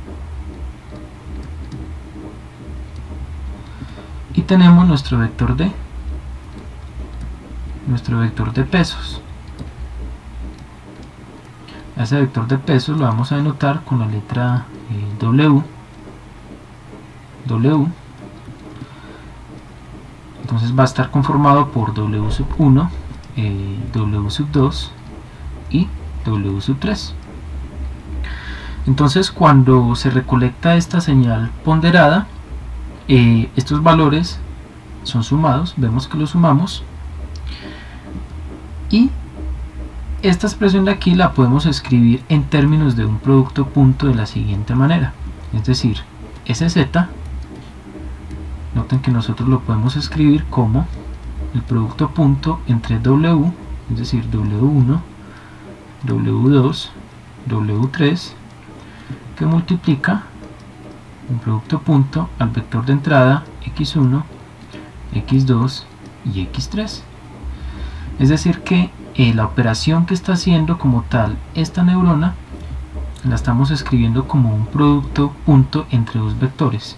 y tenemos nuestro vector de pesos. A ese vector de pesos lo vamos a denotar con la letra W. Entonces va a estar conformado por W sub 1, W sub 2 y W sub 3. Entonces cuando se recolecta esta señal ponderada, estos valores son sumados, vemos que los sumamos, y esta expresión de aquí la podemos escribir en términos de un producto punto de la siguiente manera, es decir, SZ, noten que nosotros lo podemos escribir como el producto punto entre W, es decir, W1, W2, W3, que multiplica un producto punto al vector de entrada X1, X2 y X3. Es decir que la operación que está haciendo como tal esta neurona la estamos escribiendo como un producto punto entre dos vectores,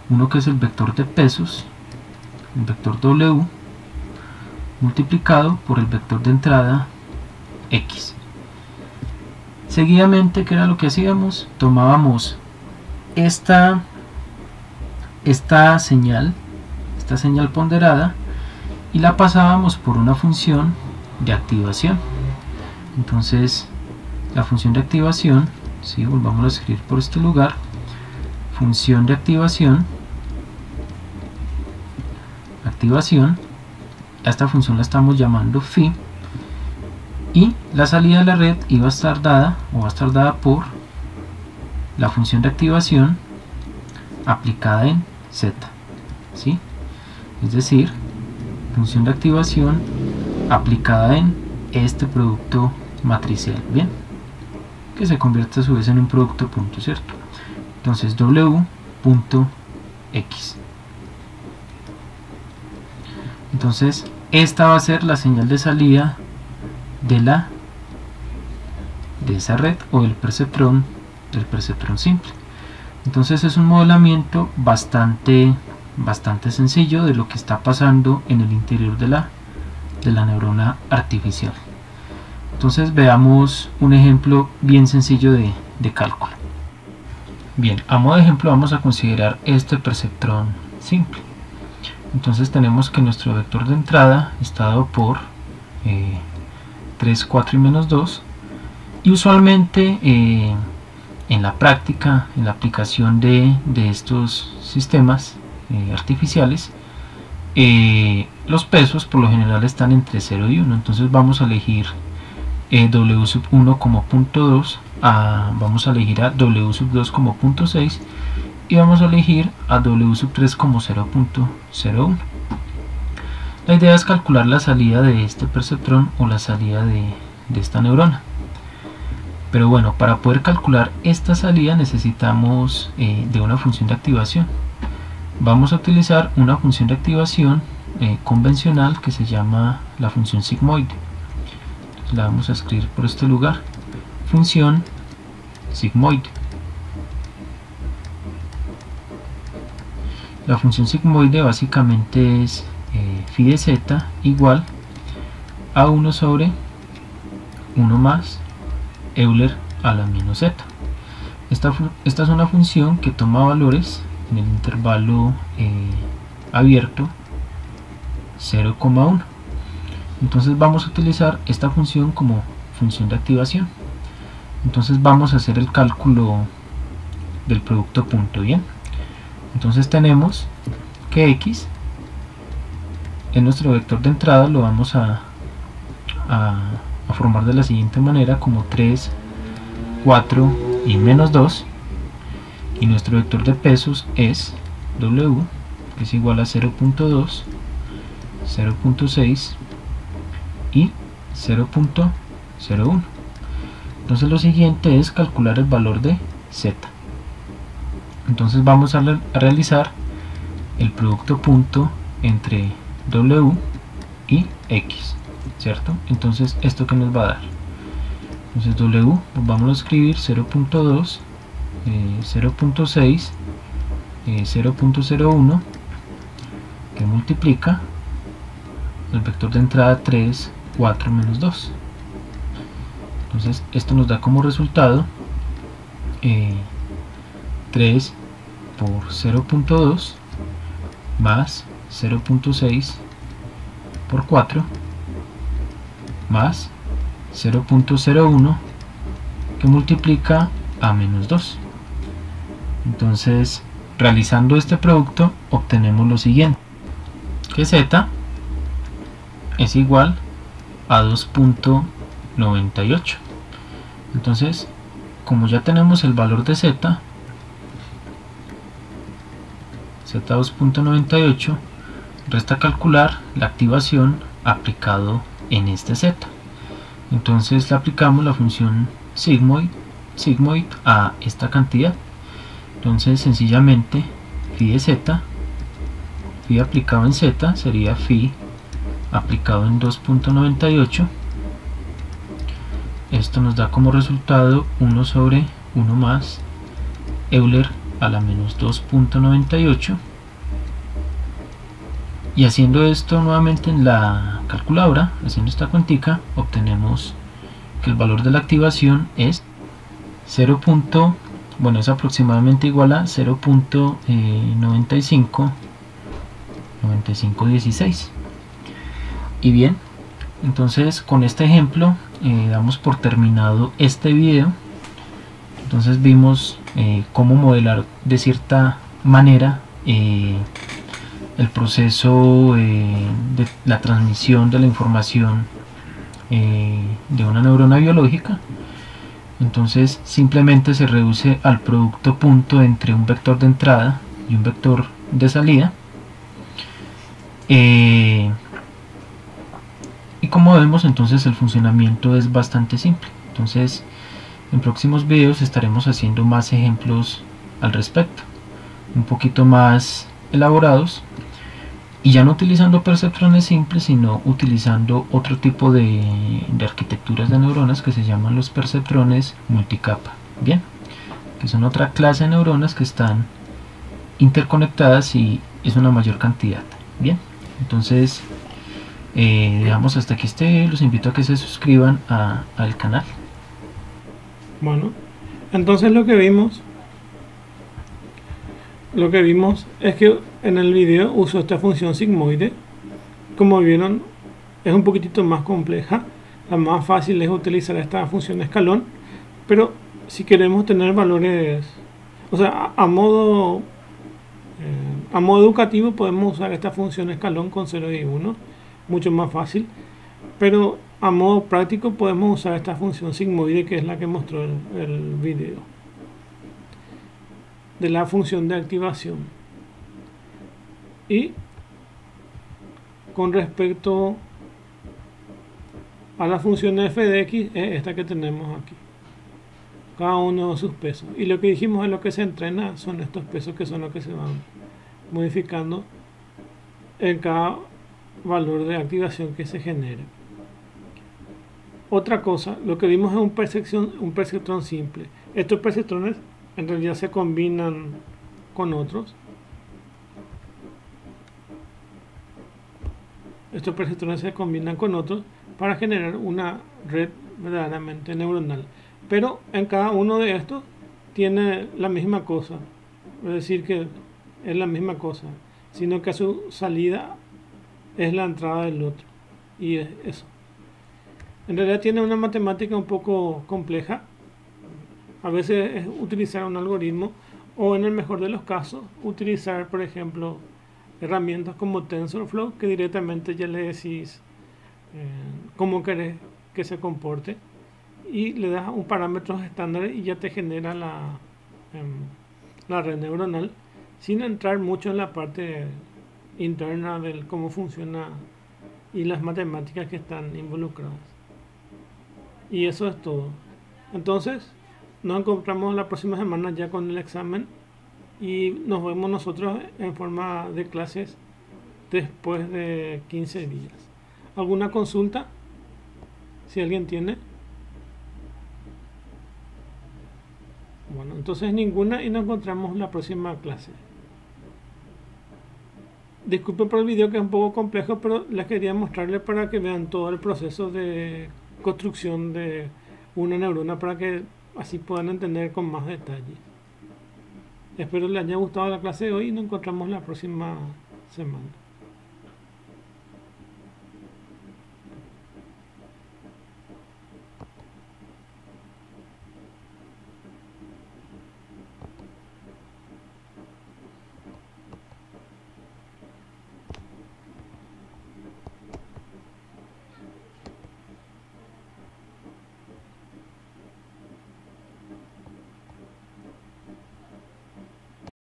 uno que es el vector de pesos, el vector W, multiplicado por el vector de entrada X. Seguidamente, ¿qué era lo que hacíamos? Tomábamos esta señal ponderada y la pasábamos por una función de activación. Entonces la función de activación, ¿sí? Volvamos a escribir por este lugar, función de activación, a esta función la estamos llamando phi, y la salida de la red iba a estar dada por la función de activación aplicada en Z, ¿sí? Es decir, función de activación aplicada en este producto matricial, bien, que se convierte a su vez en un producto punto, ¿cierto? Entonces W punto X. Entonces esta va a ser la señal de salida de esa red o del perceptrón simple. Entonces es un modelamiento bastante sencillo de lo que está pasando en el interior de la neurona artificial. Entonces veamos un ejemplo bien sencillo de cálculo. Bien, a modo de ejemplo vamos a considerar este perceptrón simple. Entonces tenemos que nuestro vector de entrada está dado por 3, 4 y menos 2, y usualmente en la práctica, en la aplicación de estos sistemas artificiales, los pesos por lo general están entre 0 y 1, entonces vamos a elegir W sub 1 como punto 2, vamos a elegir a W sub 2 como punto 6 y vamos a elegir a W sub 3 como 0.01. La idea es calcular la salida de este perceptrón o la salida de esta neurona. Pero bueno, para poder calcular esta salida necesitamos de una función de activación. Vamos a utilizar una función de activación convencional que se llama la función sigmoide. Entonces la vamos a escribir por este lugar, función sigmoide. La función sigmoide básicamente es phi de z igual a 1 sobre 1 más Euler a la menos z. Esta es una función que toma valores en el intervalo abierto 0,1. Entonces vamos a utilizar esta función como función de activación. Entonces vamos a hacer el cálculo del producto punto, bien. Entonces tenemos que x en nuestro vector de entrada lo vamos a formar de la siguiente manera, como 3, 4 y menos 2, y nuestro vector de pesos es W, que es igual a 0.2, 0.6 y 0.01. Entonces lo siguiente es calcular el valor de z. Entonces vamos a realizar el producto punto entre W y X, ¿cierto? Entonces esto que nos va a dar, entonces W, pues vamos a escribir 0.2, 0.6, 0.01, que multiplica el vector de entrada 3, 4 menos 2. Entonces esto nos da como resultado 3 por 0.2 más 0.6 por 4 más 0.01 que multiplica a menos 2. Entonces realizando este producto obtenemos lo siguiente. que z es igual a 2.98. Entonces, como ya tenemos el valor de z 2.98, resta calcular la activación aplicado en este z. Entonces le aplicamos la función sigmoid a esta cantidad. Entonces sencillamente phi de z, phi aplicado en z sería phi aplicado en 2.98. Esto nos da como resultado 1 sobre 1 más Euler a la menos 2.98. Y haciendo esto nuevamente en la calculadora, haciendo esta cuentica, obtenemos que el valor de la activación es 0. Bueno, es aproximadamente igual a 0.9516. Y bien, entonces con este ejemplo damos por terminado este video. Entonces vimos cómo modelar de cierta manera el proceso de la transmisión de la información de una neurona biológica. Entonces simplemente se reduce al producto punto entre un vector de entrada y un vector de salida. Y como vemos, entonces el funcionamiento es bastante simple. Entonces en próximos videos estaremos haciendo más ejemplos al respecto, un poquito más elaborados, y ya no utilizando perceptrones simples, sino utilizando otro tipo de arquitecturas de neuronas que se llaman los perceptrones multicapa. Bien, que son otra clase de neuronas que están interconectadas y es una mayor cantidad. Bien, entonces dejamos hasta aquí los invito a que se suscriban al canal. Bueno, entonces lo que vimos es que en el video uso esta función sigmoide. Como vieron, es un poquitito más compleja. La más fácil es utilizar esta función escalón, pero si queremos tener valores, o sea, a modo educativo podemos usar esta función escalón con 0 y 1, mucho más fácil, pero a modo práctico podemos usar esta función sigmoide, que es la que mostró el video de la función de activación. Y con respecto a la función f de x, es esta que tenemos aquí, cada uno de sus pesos, y lo que dijimos es lo que se entrena son estos pesos, que son los que se van modificando en cada valor de activación que se genere. Otra cosa, lo que vimos es un perceptrón simple. Estos perceptrones en realidad se combinan con otros. Estos perceptrones se combinan con otros para generar una red verdaderamente neuronal. Pero en cada uno de estos tiene la misma cosa. Es decir, que es la misma cosa, sino que su salida es la entrada del otro. Y es eso. En realidad tiene una matemática un poco compleja. A veces es utilizar un algoritmo, o en el mejor de los casos utilizar, por ejemplo, herramientas como TensorFlow, que directamente ya le decís cómo querés que se comporte y le das un parámetros estándar y ya te genera la red neuronal, sin entrar mucho en la parte interna de cómo funciona y las matemáticas que están involucradas. Y eso es todo. Entonces nos encontramos la próxima semana ya con el examen y nos vemos nosotros en forma de clases después de 15 días. ¿Alguna consulta? Si alguien tiene. Bueno, entonces ninguna, y nos encontramos la próxima clase. Disculpen por el video, que es un poco complejo, pero les quería mostrarles para que vean todo el proceso de construcción de una neurona, para que así puedan entender con más detalle. Espero les haya gustado la clase de hoy y nos encontramos la próxima semana.